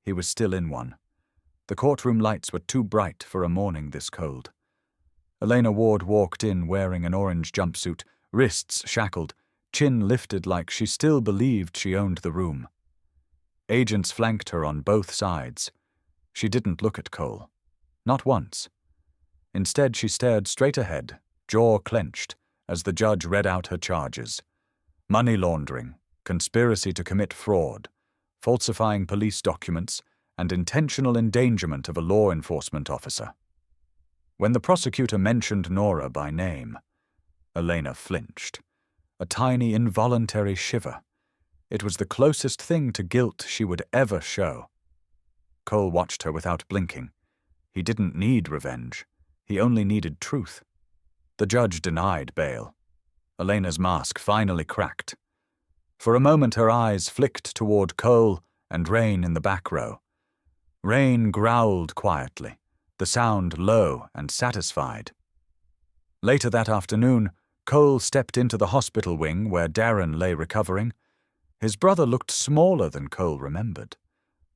He was still in one. The courtroom lights were too bright for a morning this cold. Elena Ward walked in wearing an orange jumpsuit, wrists shackled, chin lifted like she still believed she owned the room. Agents flanked her on both sides. She didn't look at Cole. Not once. Instead, she stared straight ahead, jaw clenched, as the judge read out her charges. Money laundering, conspiracy to commit fraud, falsifying police documents, and intentional endangerment of a law enforcement officer. When the prosecutor mentioned Nora by name, Elena flinched. A tiny involuntary shiver. It was the closest thing to guilt she would ever show. Cole watched her without blinking. He didn't need revenge. He only needed truth. The judge denied bail. Elena's mask finally cracked. For a moment her eyes flicked toward Cole and Rain in the back row. Rain growled quietly, the sound low and satisfied. Later that afternoon, Cole stepped into the hospital wing where Darren lay recovering. His brother looked smaller than Cole remembered.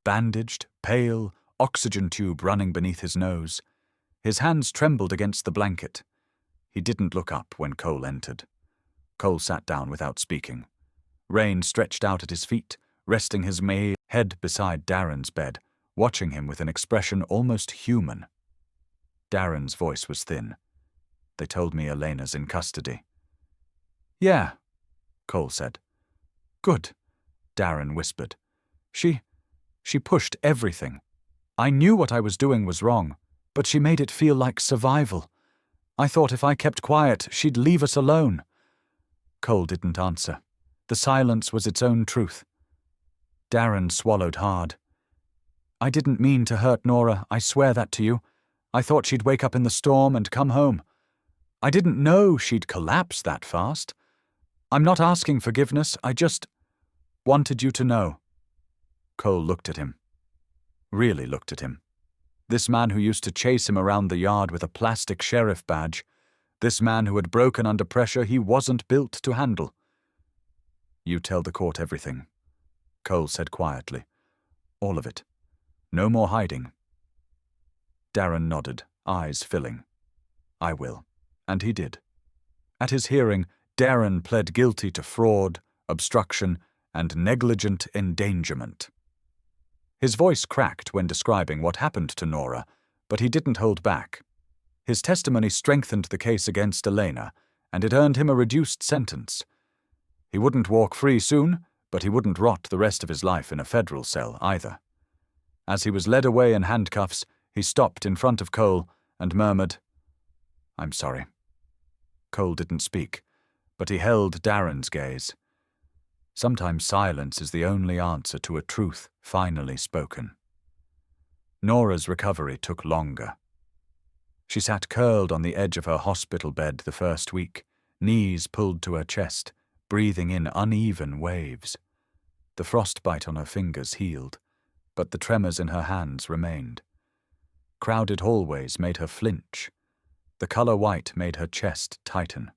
Bandaged, pale, oxygen tube running beneath his nose. His hands trembled against the blanket. He didn't look up when Cole entered. Cole sat down without speaking. Rain stretched out at his feet, resting his head beside Darren's bed, watching him with an expression almost human. Darren's voice was thin. "They told me Elena's in custody." "Yeah," Cole said. "Good," Darren whispered. She pushed everything. I knew what I was doing was wrong, but she made it feel like survival. I thought if I kept quiet, she'd leave us alone." Cole didn't answer. The silence was its own truth. Darren swallowed hard. "I didn't mean to hurt Nora, I swear that to you. I thought she'd wake up in the storm and come home. I didn't know she'd collapse that fast. I'm not asking forgiveness, I just wanted you to know." Cole looked at him. Really looked at him. This man who used to chase him around the yard with a plastic sheriff badge. This man who had broken under pressure he wasn't built to handle. "You tell the court everything," Cole said quietly. "All of it. No more hiding." Darren nodded, eyes filling. "I will." And he did. At his hearing, Darren pled guilty to fraud, obstruction, and negligent endangerment. His voice cracked when describing what happened to Nora, but he didn't hold back. His testimony strengthened the case against Elena, and it earned him a reduced sentence. He wouldn't walk free soon, but he wouldn't rot the rest of his life in a federal cell either. As he was led away in handcuffs, he stopped in front of Cole and murmured, "I'm sorry." Cole didn't speak, but he held Darren's gaze. Sometimes silence is the only answer to a truth finally spoken. Nora's recovery took longer. She sat curled on the edge of her hospital bed the first week, knees pulled to her chest, breathing in uneven waves. The frostbite on her fingers healed, but the tremors in her hands remained. Crowded hallways made her flinch. The color white made her chest tighten.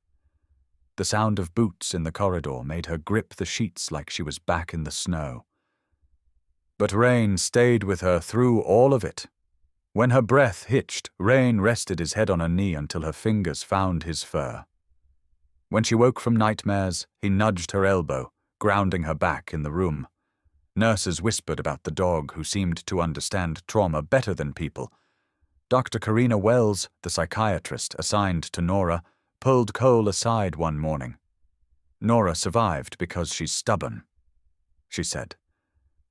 The sound of boots in the corridor made her grip the sheets like she was back in the snow. But Rain stayed with her through all of it. When her breath hitched, Rain rested his head on her knee until her fingers found his fur. When she woke from nightmares, he nudged her elbow, grounding her back in the room. Nurses whispered about the dog who seemed to understand trauma better than people. Dr. Karina Wells, the psychiatrist assigned to Nora, pulled Cole aside one morning. "Nora survived because she's stubborn," she said.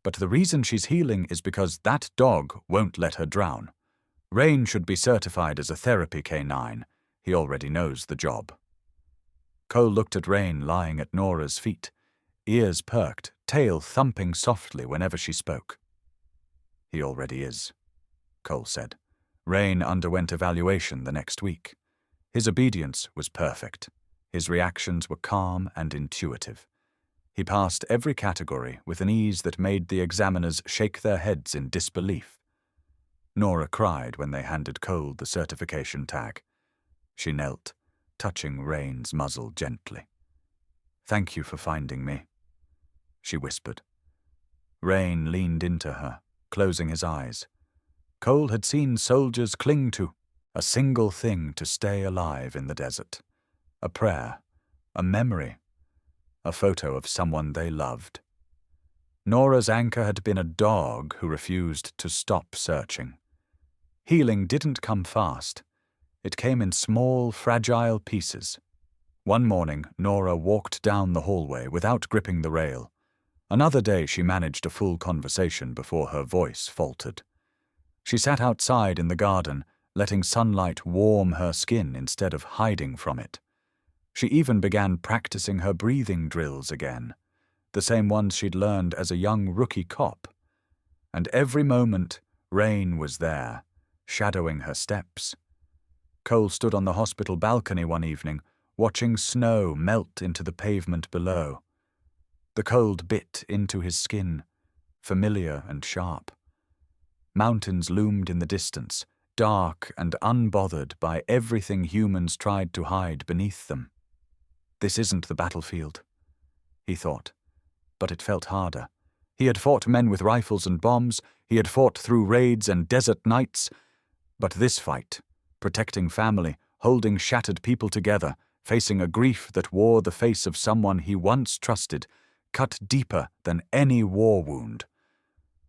"But the reason she's healing is because that dog won't let her drown. Rain should be certified as a therapy canine. He already knows the job." Cole looked at Rain lying at Nora's feet, ears perked, tail thumping softly whenever she spoke. "He already is," Cole said. Rain underwent evaluation the next week. His obedience was perfect. His reactions were calm and intuitive. He passed every category with an ease that made the examiners shake their heads in disbelief. Nora cried when they handed Cole the certification tag. She knelt, touching Rain's muzzle gently. "Thank you for finding me," she whispered. Rain leaned into her, closing his eyes. Cole had seen soldiers cling to a single thing to stay alive in the desert. A prayer, a memory, a photo of someone they loved. Nora's anchor had been a dog who refused to stop searching. Healing didn't come fast. It came in small, fragile pieces. One morning, Nora walked down the hallway without gripping the rail. Another day, she managed a full conversation before her voice faltered. She sat outside in the garden, letting sunlight warm her skin instead of hiding from it. She even began practicing her breathing drills again, the same ones she'd learned as a young rookie cop. And every moment, Rain was there, shadowing her steps. Cole stood on the hospital balcony one evening, watching snow melt into the pavement below. The cold bit into his skin, familiar and sharp. Mountains loomed in the distance, dark and unbothered by everything humans tried to hide beneath them. This isn't the battlefield, he thought, but it felt harder. He had fought men with rifles and bombs, he had fought through raids and desert nights, but this fight, protecting family, holding shattered people together, facing a grief that wore the face of someone he once trusted, cut deeper than any war wound.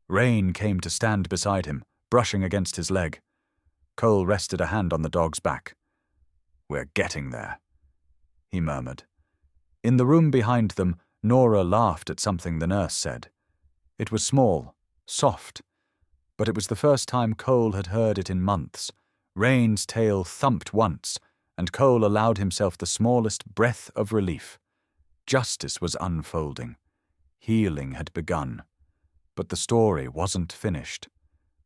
Rain came to stand beside him, brushing against his leg. Cole rested a hand on the dog's back. "We're getting there," he murmured. In the room behind them, Nora laughed at something the nurse said. It was small, soft, but it was the first time Cole had heard it in months. Rain's tail thumped once, and Cole allowed himself the smallest breath of relief. Justice was unfolding. Healing had begun. But the story wasn't finished.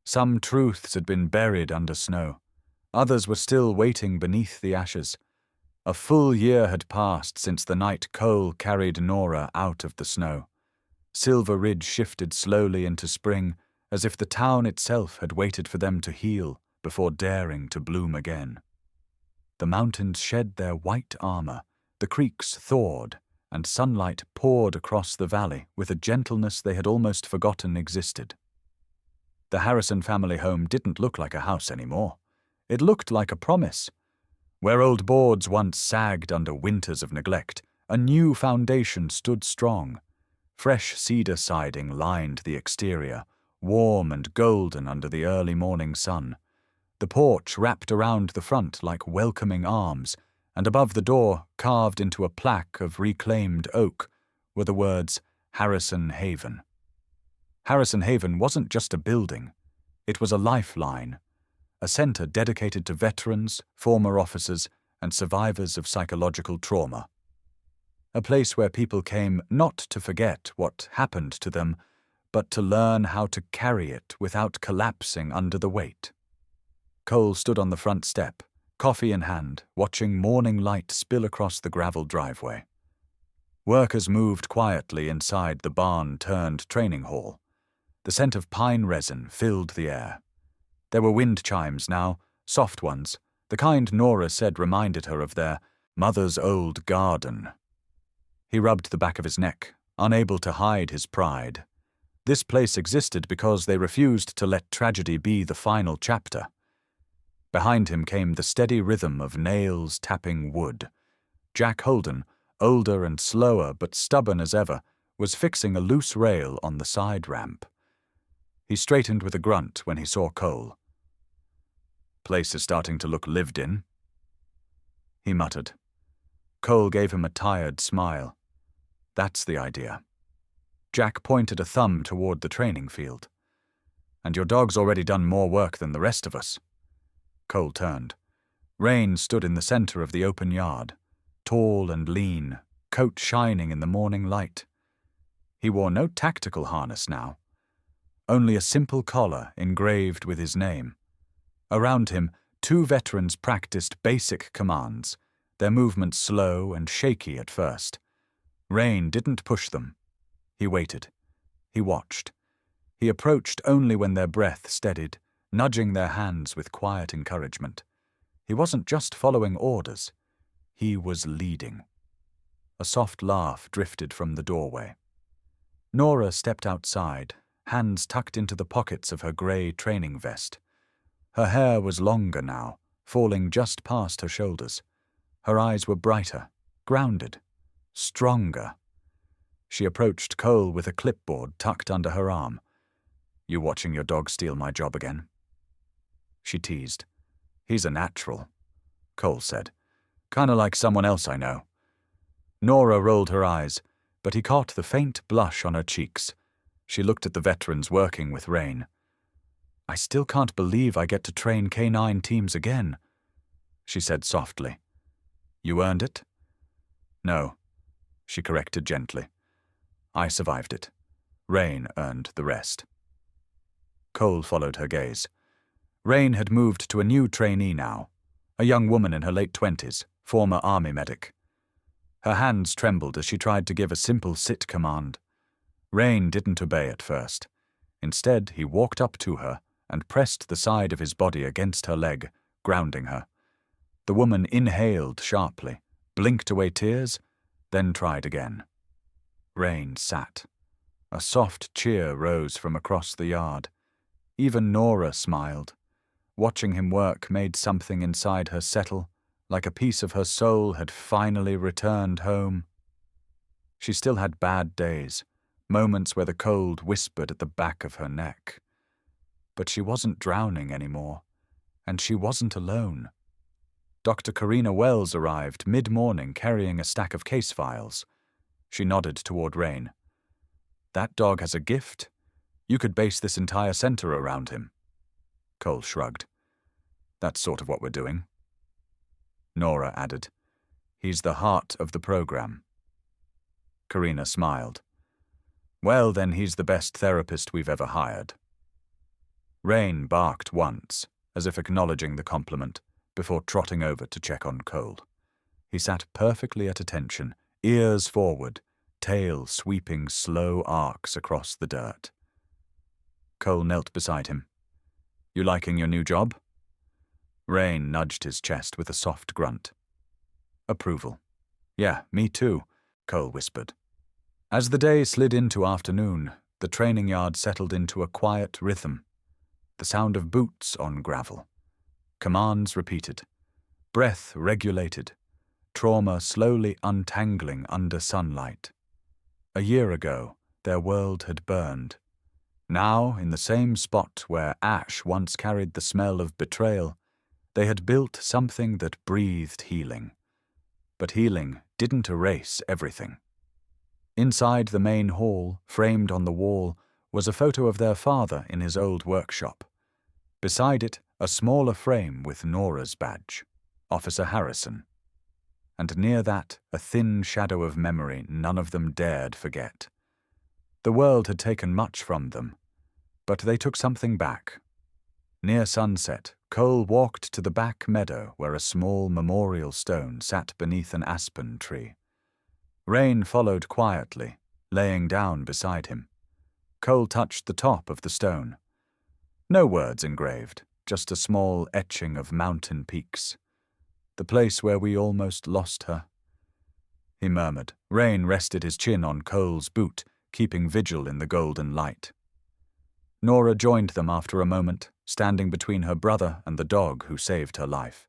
Some truths had been buried under snow. Others were still waiting beneath the ashes. A full year had passed since the night Cole carried Nora out of the snow. Silver Ridge shifted slowly into spring, as if the town itself had waited for them to heal before daring to bloom again. The mountains shed their white armor, the creeks thawed, and sunlight poured across the valley with a gentleness they had almost forgotten existed. The Harrison family home didn't look like a house anymore. It looked like a promise. Where old boards once sagged under winters of neglect, a new foundation stood strong. Fresh cedar siding lined the exterior, warm and golden under the early morning sun. The porch wrapped around the front like welcoming arms, and above the door, carved into a plaque of reclaimed oak, were the words Harrison Haven. Harrison Haven wasn't just a building. It was a lifeline, a center dedicated to veterans, former officers, and survivors of psychological trauma. A place where people came not to forget what happened to them, but to learn how to carry it without collapsing under the weight. Cole stood on the front step, coffee in hand, watching morning light spill across the gravel driveway. Workers moved quietly inside the barn-turned training hall. The scent of pine resin filled the air. There were wind chimes now, soft ones, the kind Nora said reminded her of their mother's old garden. He rubbed the back of his neck, unable to hide his pride. This place existed because they refused to let tragedy be the final chapter. Behind him came the steady rhythm of nails tapping wood. Jack Holden, older and slower but stubborn as ever, was fixing a loose rail on the side ramp. He straightened with a grunt when he saw Cole. "Place is starting to look lived in," he muttered. Cole gave him a tired smile. "That's the idea." Jack pointed a thumb toward the training field. "And your dog's already done more work than the rest of us." Cole turned. Rain stood in the center of the open yard, tall and lean, coat shining in the morning light. He wore no tactical harness now, only a simple collar engraved with his name. Around him, 2 veterans practiced basic commands, their movements slow and shaky at first. Rain didn't push them. He waited. He watched. He approached only when their breath steadied, nudging their hands with quiet encouragement. He wasn't just following orders. He was leading. A soft laugh drifted from the doorway. Nora stepped outside, hands tucked into the pockets of her grey training vest. Her hair was longer now, falling just past her shoulders. Her eyes were brighter, grounded, stronger. She approached Cole with a clipboard tucked under her arm. "You watching your dog steal my job again?" She teased. "He's a natural," Cole said. "Kinda like someone else I know." Nora rolled her eyes, but he caught the faint blush on her cheeks. She looked at the veterans working with Rain. "I still can't believe I get to train K9 teams again," she said softly. "You earned it?" "No," she corrected gently. "I survived it. Rain earned the rest." Cole followed her gaze. Rain had moved to a new trainee now, a young woman in her late 20s, former army medic. Her hands trembled as she tried to give a simple sit command. Rain didn't obey at first. Instead, he walked up to her and pressed the side of his body against her leg, grounding her. The woman inhaled sharply, blinked away tears, then tried again. Rain sat. A soft cheer rose from across the yard. Even Nora smiled. Watching him work made something inside her settle, like a piece of her soul had finally returned home. She still had bad days, moments where the cold whispered at the back of her neck. But she wasn't drowning anymore, and she wasn't alone. Dr. Karina Wells arrived mid-morning carrying a stack of case files. She nodded toward Rain. "That dog has a gift. You could base this entire center around him." Cole shrugged. "That's sort of what we're doing." Nora added, "He's the heart of the program." Karina smiled. "Well, then he's the best therapist we've ever hired." Rain barked once, as if acknowledging the compliment, before trotting over to check on Cole. He sat perfectly at attention, ears forward, tail sweeping slow arcs across the dirt. Cole knelt beside him. "You liking your new job?" Rain nudged his chest with a soft grunt. Approval. "Yeah, me too," Cole whispered. As the day slid into afternoon, the training yard settled into a quiet rhythm. The sound of boots on gravel. Commands repeated. breath regulated, trauma slowly untangling under sunlight. A year ago, their world had burned. Now, in the same spot where ash once carried the smell of betrayal, they had built something that breathed healing. But healing didn't erase everything. Inside the main hall, framed on the wall, was a photo of their father in his old workshop. Beside it, a smaller frame with Nora's badge, Officer Harrison. And near that, a thin shadow of memory none of them dared forget. The world had taken much from them, but they took something back. Near sunset, Cole walked to the back meadow where a small memorial stone sat beneath an aspen tree. Rain followed quietly, laying down beside him. Cole touched the top of the stone. No words engraved, just a small etching of mountain peaks. The place where we almost lost her. He murmured. Rain rested his chin on Cole's boot, keeping vigil in the golden light. Nora joined them after a moment, standing between her brother and the dog who saved her life.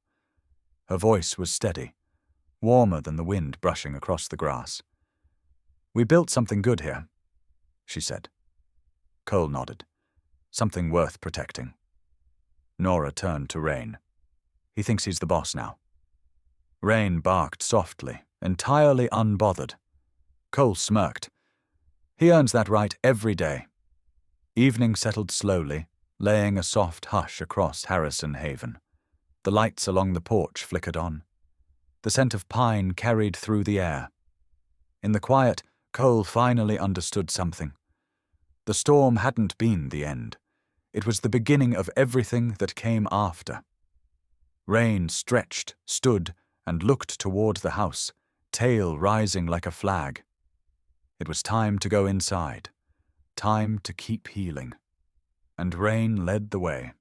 Her voice was steady, warmer than the wind brushing across the grass. "We built something good here," she said. Cole nodded. "Something worth protecting." Nora turned to Rain. "He thinks he's the boss now." Rain barked softly, entirely unbothered. Cole smirked. "He earns that right every day." Evening settled slowly, laying a soft hush across Harrison Haven. The lights along the porch flickered on. The scent of pine carried through the air. In the quiet, Cole finally understood something. The storm hadn't been the end. It was the beginning of everything that came after. Rain stretched, stood, and looked toward the house, tail rising like a flag. It was time to go inside. Time to keep healing. And Rain led the way.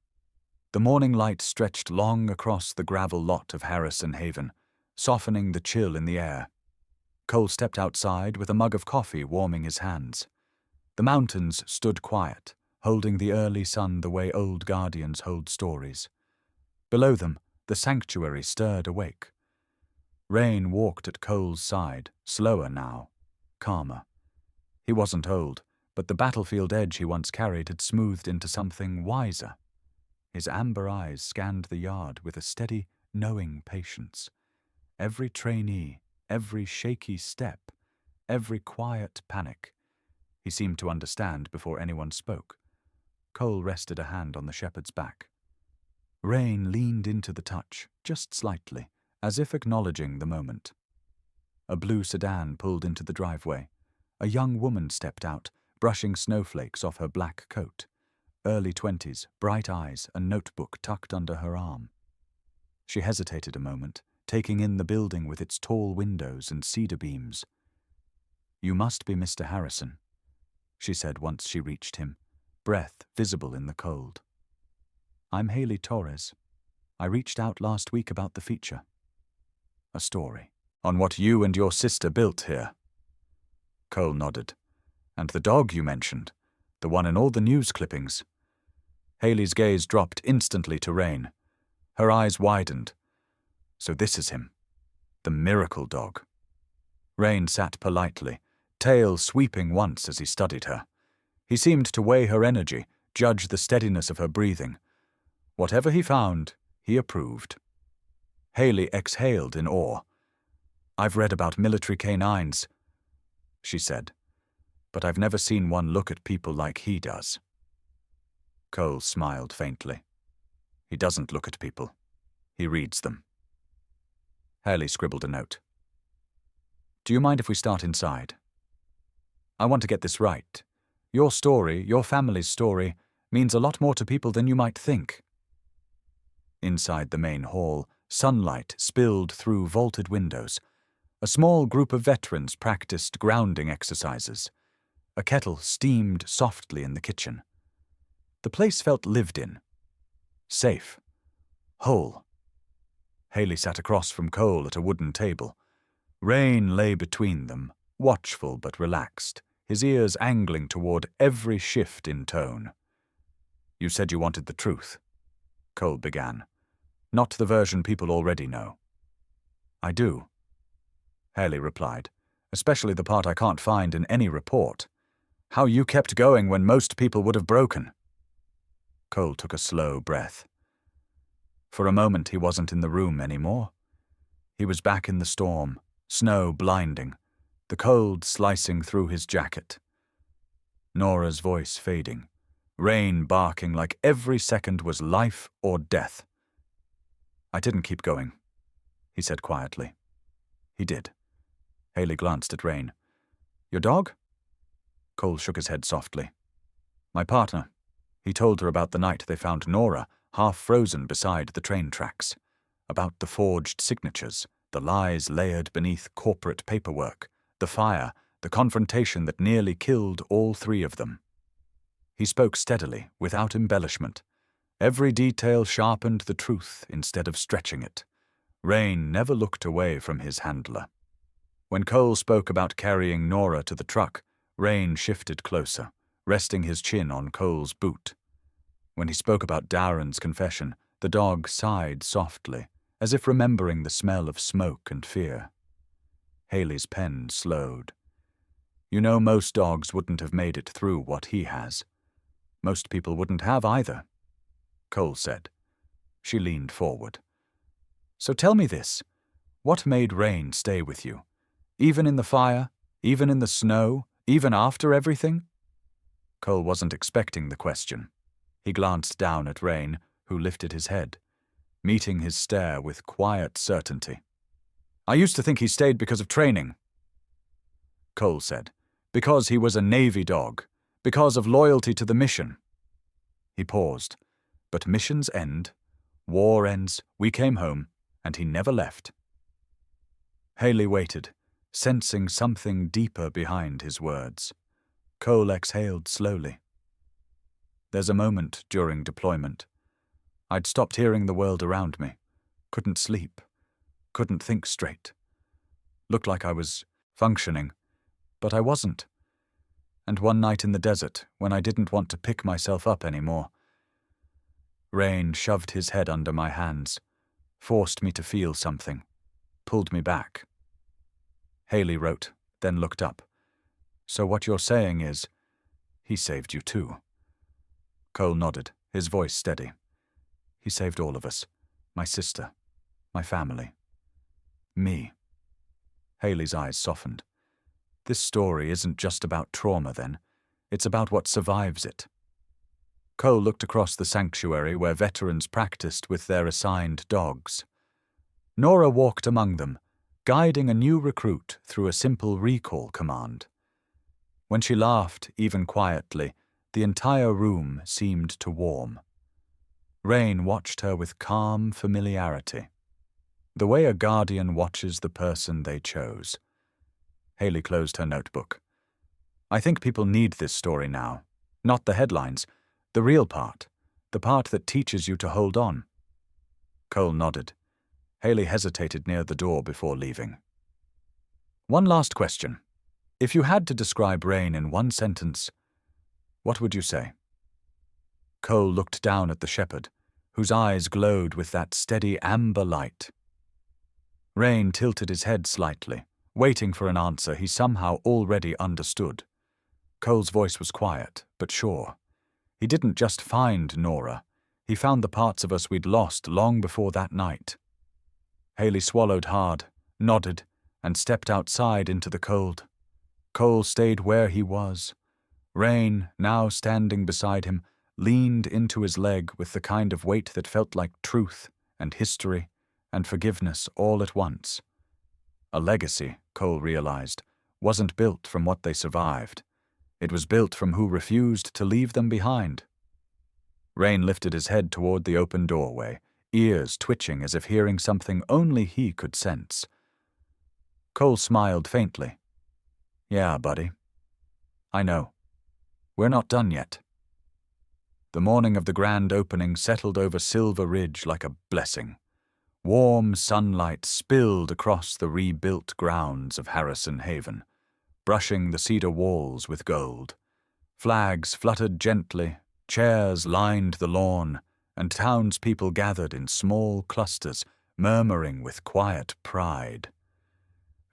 The morning light stretched long across the gravel lot of Harrison Haven, softening the chill in the air. Cole stepped outside with a mug of coffee warming his hands. The mountains stood quiet, holding the early sun the way old guardians hold stories. Below them, the sanctuary stirred awake. Rain walked at Cole's side, slower now, calmer. He wasn't old, but the battlefield edge he once carried had smoothed into something wiser. His amber eyes scanned the yard with a steady, knowing patience. Every trainee, every shaky step, every quiet panic. He seemed to understand before anyone spoke. Cole rested a hand on the shepherd's back. Rain leaned into the touch, just slightly, as if acknowledging the moment. A blue sedan pulled into the driveway. A young woman stepped out, brushing snowflakes off her black coat. Early 20s, bright eyes, a notebook tucked under her arm. She hesitated a moment, taking in the building with its tall windows and cedar beams. "You must be Mr. Harrison," she said once she reached him, breath visible in the cold. "I'm Haley Torres. I reached out last week about the feature." "A story on what you and your sister built here." Cole nodded. "And the dog you mentioned, the one in all the news clippings." Haley's gaze dropped instantly to Rain. Her eyes widened. "So this is him. The miracle dog." Rain sat politely, tail sweeping once as he studied her. He seemed to weigh her energy, judge the steadiness of her breathing. Whatever he found, he approved. Haley exhaled in awe. "I've read about military canines," she said, "but I've never seen one look at people like he does." Cole smiled faintly. "He doesn't look at people. He reads them." Haley scribbled a note. "Do you mind if we start inside? I want to get this right. Your story, your family's story, means a lot more to people than you might think." Inside the main hall, sunlight spilled through vaulted windows. A small group of veterans practiced grounding exercises. A kettle steamed softly in the kitchen. The place felt lived in. Safe. Whole. Haley sat across from Cole at a wooden table. Rain lay between them, watchful but relaxed, his ears angling toward every shift in tone. "You said you wanted the truth," Cole began. Not the version people already know. I do, Haley replied, especially the part I can't find in any report. How you kept going when most people would have broken. Cole took a slow breath. For a moment he wasn't in the room anymore. He was back in the storm, snow blinding, the cold slicing through his jacket. Nora's voice fading, rain barking like every second was life or death. I didn't keep going, he said quietly. He did. Haley glanced at Rain. Your dog? Cole shook his head softly. My partner. He told her about the night they found Nora, half frozen beside the train tracks, about the forged signatures, the lies layered beneath corporate paperwork, the fire, the confrontation that nearly killed all three of them. He spoke steadily, without embellishment. Every detail sharpened the truth instead of stretching it. Rain never looked away from his handler. When Cole spoke about carrying Nora to the truck, Rain shifted closer, resting his chin on Cole's boot. When he spoke about Darren's confession, the dog sighed softly, as if remembering the smell of smoke and fear. Haley's pen slowed. You know, most dogs wouldn't have made it through what he has. Most people wouldn't have either, Cole said. She leaned forward. So tell me this. What made Rain stay with you? Even in the fire? Even in the snow? Even after everything? Cole wasn't expecting the question. He glanced down at Rain, who lifted his head, meeting his stare with quiet certainty. I used to think he stayed because of training, Cole said. Because he was a Navy dog. Because of loyalty to the mission. He paused. But missions end. War ends. We came home. And he never left. Haley waited, sensing something deeper behind his words. Cole exhaled slowly. There's a moment during deployment. I'd stopped hearing the world around me. Couldn't sleep. Couldn't think straight. Looked like I was functioning, but I wasn't. And one night in the desert, when I didn't want to pick myself up anymore, Rain shoved his head under my hands, forced me to feel something, pulled me back. Haley wrote, then looked up. So what you're saying is, he saved you too. Cole nodded, his voice steady. He saved all of us. My sister. My family. Me. Haley's eyes softened. This story isn't just about trauma, then. It's about what survives it. Cole looked across the sanctuary where veterans practiced with their assigned dogs. Nora walked among them, guiding a new recruit through a simple recall command. When she laughed, even quietly, the entire room seemed to warm. Rain watched her with calm familiarity, the way a guardian watches the person they chose. Haley closed her notebook. I think people need this story now, not the headlines, the real part, the part that teaches you to hold on. Cole nodded. Haley hesitated near the door before leaving. One last question. If you had to describe Rain in one sentence, what would you say? Cole looked down at the shepherd, whose eyes glowed with that steady amber light. Rain tilted his head slightly, waiting for an answer he somehow already understood. Cole's voice was quiet, but sure. He didn't just find Nora. He found the parts of us we'd lost long before that night. Haley swallowed hard, nodded, and stepped outside into the cold. Cole stayed where he was. Rain, now standing beside him, leaned into his leg with the kind of weight that felt like truth and history and forgiveness all at once. A legacy, Cole realized, wasn't built from what they survived. It was built from who refused to leave them behind. Rain lifted his head toward the open doorway, ears twitching as if hearing something only he could sense. Cole smiled faintly. Yeah, buddy. I know. We're not done yet. The morning of the grand opening settled over Silver Ridge like a blessing. Warm sunlight spilled across the rebuilt grounds of Harrison Haven, brushing the cedar walls with gold. Flags fluttered gently, chairs lined the lawn, and townspeople gathered in small clusters, murmuring with quiet pride.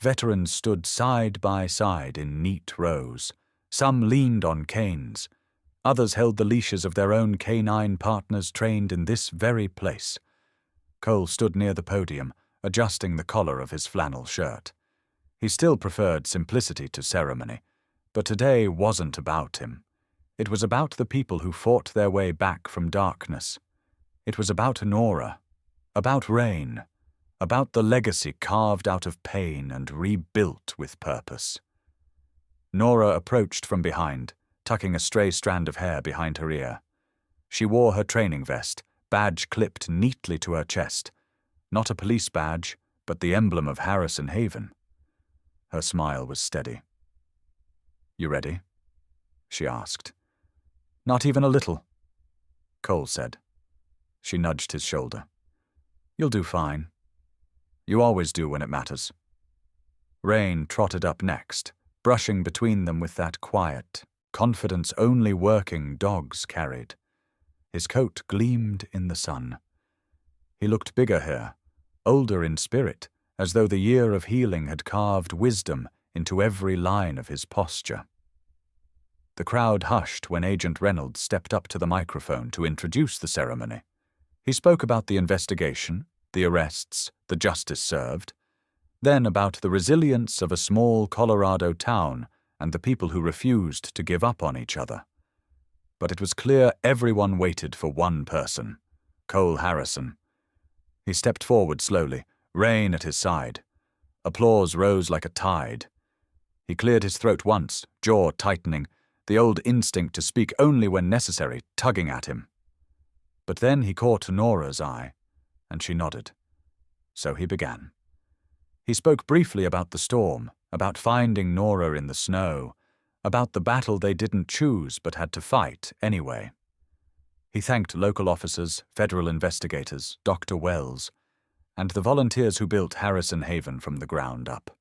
Veterans stood side by side in neat rows. Some leaned on canes. Others held the leashes of their own canine partners trained in this very place. Cole stood near the podium, adjusting the collar of his flannel shirt. He still preferred simplicity to ceremony, but today wasn't about him. It was about the people who fought their way back from darkness. It was about Nora, about Rain, about the legacy carved out of pain and rebuilt with purpose. Nora approached from behind, tucking a stray strand of hair behind her ear. She wore her training vest, badge clipped neatly to her chest. Not a police badge, but the emblem of Harrison Haven. Her smile was steady. "You ready?" she asked. "Not even a little," Cole said. She nudged his shoulder. "You'll do fine. You always do when it matters." Rain trotted up next, brushing between them with that quiet confidence only working dogs carried. His coat gleamed in the sun. He looked bigger here, older in spirit, as though the year of healing had carved wisdom into every line of his posture. The crowd hushed when Agent Reynolds stepped up to the microphone to introduce the ceremony. He spoke about the investigation, the arrests, the justice served, then about the resilience of a small Colorado town and the people who refused to give up on each other. But it was clear everyone waited for one person, Cole Harrison. He stepped forward slowly, Rain at his side. Applause rose like a tide. He cleared his throat once, jaw tightening, the old instinct to speak only when necessary tugging at him. But then he caught Nora's eye, and she nodded. So he began. He spoke briefly about the storm, about finding Nora in the snow, about the battle they didn't choose but had to fight anyway. He thanked local officers, federal investigators, Dr. Wells, and the volunteers who built Harrison Haven from the ground up.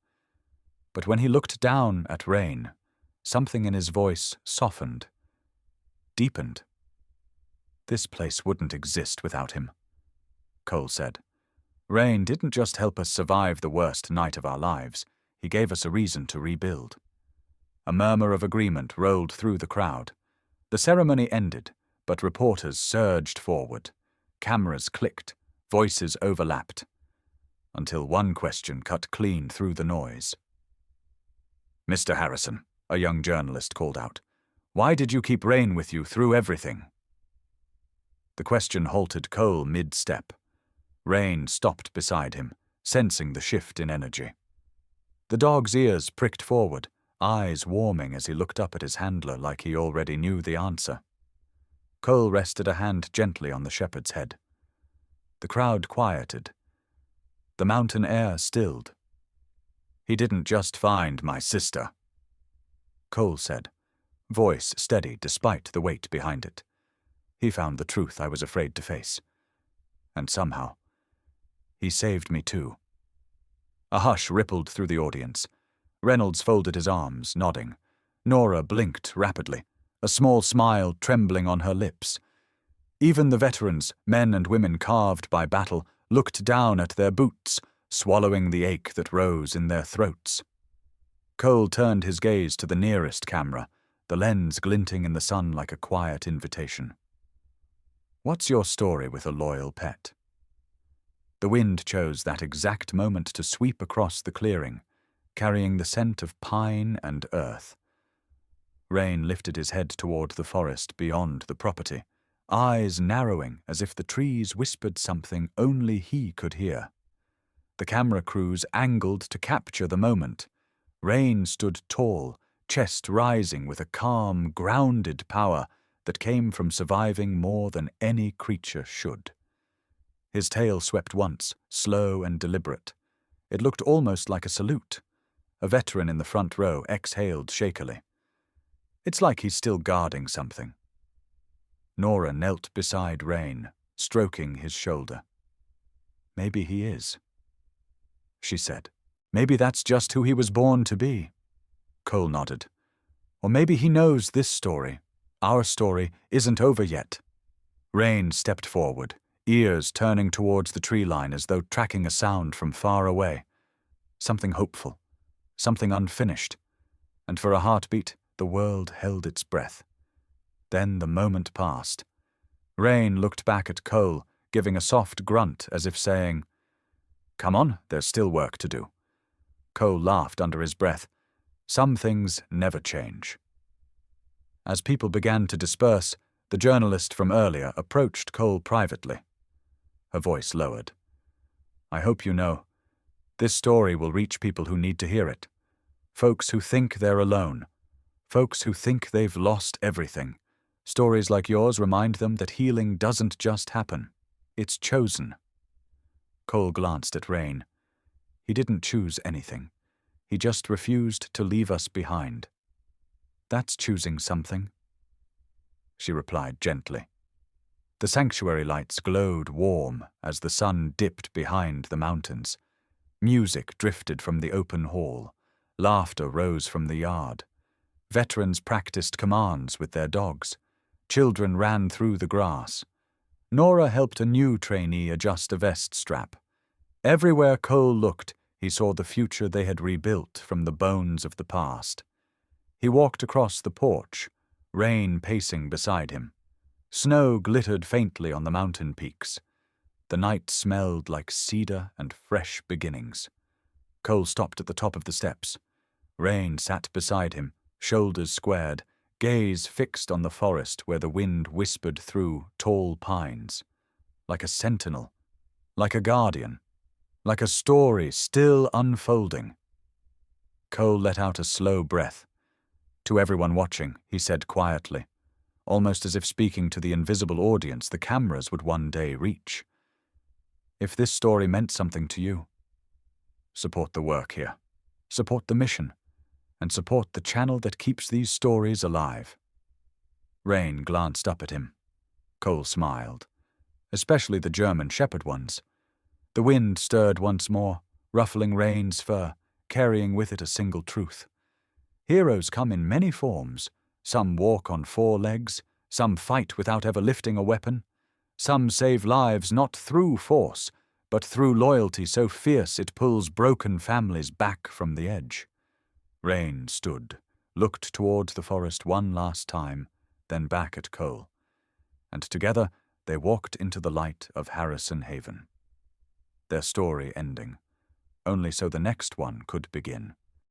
But when he looked down at Rain, something in his voice softened, deepened. "This place wouldn't exist without him," Cole said. "Rain didn't just help us survive the worst night of our lives, he gave us a reason to rebuild." A murmur of agreement rolled through the crowd. The ceremony ended, but reporters surged forward. Cameras clicked, voices overlapped, until one question cut clean through the noise. "Mr. Harrison," a young journalist called out, "why did you keep Rain with you through everything?" The question halted Cole mid-step. Rain stopped beside him, sensing the shift in energy. The dog's ears pricked forward, eyes warming as he looked up at his handler like he already knew the answer. Cole rested a hand gently on the shepherd's head. The crowd quieted. The mountain air stilled. "He didn't just find my sister," Cole said, voice steady despite the weight behind it. "He found the truth I was afraid to face. And somehow, he saved me too." A hush rippled through the audience. Reynolds folded his arms, nodding. Nora blinked rapidly, a small smile trembling on her lips. Even the veterans, men and women carved by battle, looked down at their boots, swallowing the ache that rose in their throats. Cole turned his gaze to the nearest camera, the lens glinting in the sun like a quiet invitation. "What's your story with a loyal pet?" The wind chose that exact moment to sweep across the clearing, carrying the scent of pine and earth. Rain lifted his head toward the forest beyond the property, eyes narrowing as if the trees whispered something only he could hear. The camera crews angled to capture the moment. Rain stood tall, chest rising with a calm, grounded power that came from surviving more than any creature should. His tail swept once, slow and deliberate. It looked almost like a salute. A veteran in the front row exhaled shakily. "It's like he's still guarding something." Nora knelt beside Rain, stroking his shoulder. "Maybe he is," she said. "Maybe that's just who he was born to be." Cole nodded. "Or maybe he knows this story, our story, isn't over yet." Rain stepped forward, ears turning towards the tree line as though tracking a sound from far away. Something hopeful, something unfinished, and for a heartbeat the world held its breath. Then the moment passed. Rain looked back at Cole, giving a soft grunt as if saying, "Come on, there's still work to do." Cole laughed under his breath. Some things never change. As people began to disperse, the journalist from earlier approached Cole privately. Her voice lowered. "I hope you know, this story will reach people who need to hear it. Folks who think they're alone. Folks who think they've lost everything. Stories like yours remind them that healing doesn't just happen. It's chosen." Cole glanced at Rain. He didn't choose anything. He just refused to leave us behind. "That's choosing something," she replied gently. The sanctuary lights glowed warm as the sun dipped behind the mountains. Music drifted from the open hall. Laughter rose from the yard. Veterans practiced commands with their dogs. Children ran through the grass. Nora helped a new trainee adjust a vest strap. Everywhere Cole looked, he saw the future they had rebuilt from the bones of the past. He walked across the porch, Rain pacing beside him. Snow glittered faintly on the mountain peaks. The night smelled like cedar and fresh beginnings. Cole stopped at the top of the steps. Rain sat beside him, shoulders squared, gaze fixed on the forest where the wind whispered through tall pines. Like a sentinel, like a guardian, like a story still unfolding. Cole let out a slow breath. To everyone watching, he said quietly, almost as if speaking to the invisible audience the cameras would one day reach. "If this story meant something to you, support the work here, support the mission, and support the channel that keeps these stories alive." Rain glanced up at him. Cole smiled, especially the German shepherd ones. The wind stirred once more, ruffling Rain's fur, carrying with it a single truth. Heroes come in many forms. Some walk on 4 legs, some fight without ever lifting a weapon. Some save lives not through force, but through loyalty so fierce it pulls broken families back from the edge. Rain stood, looked towards the forest one last time, then back at Cole. And together they walked into the light of Harrison Haven. Their story ending, only so the next one could begin.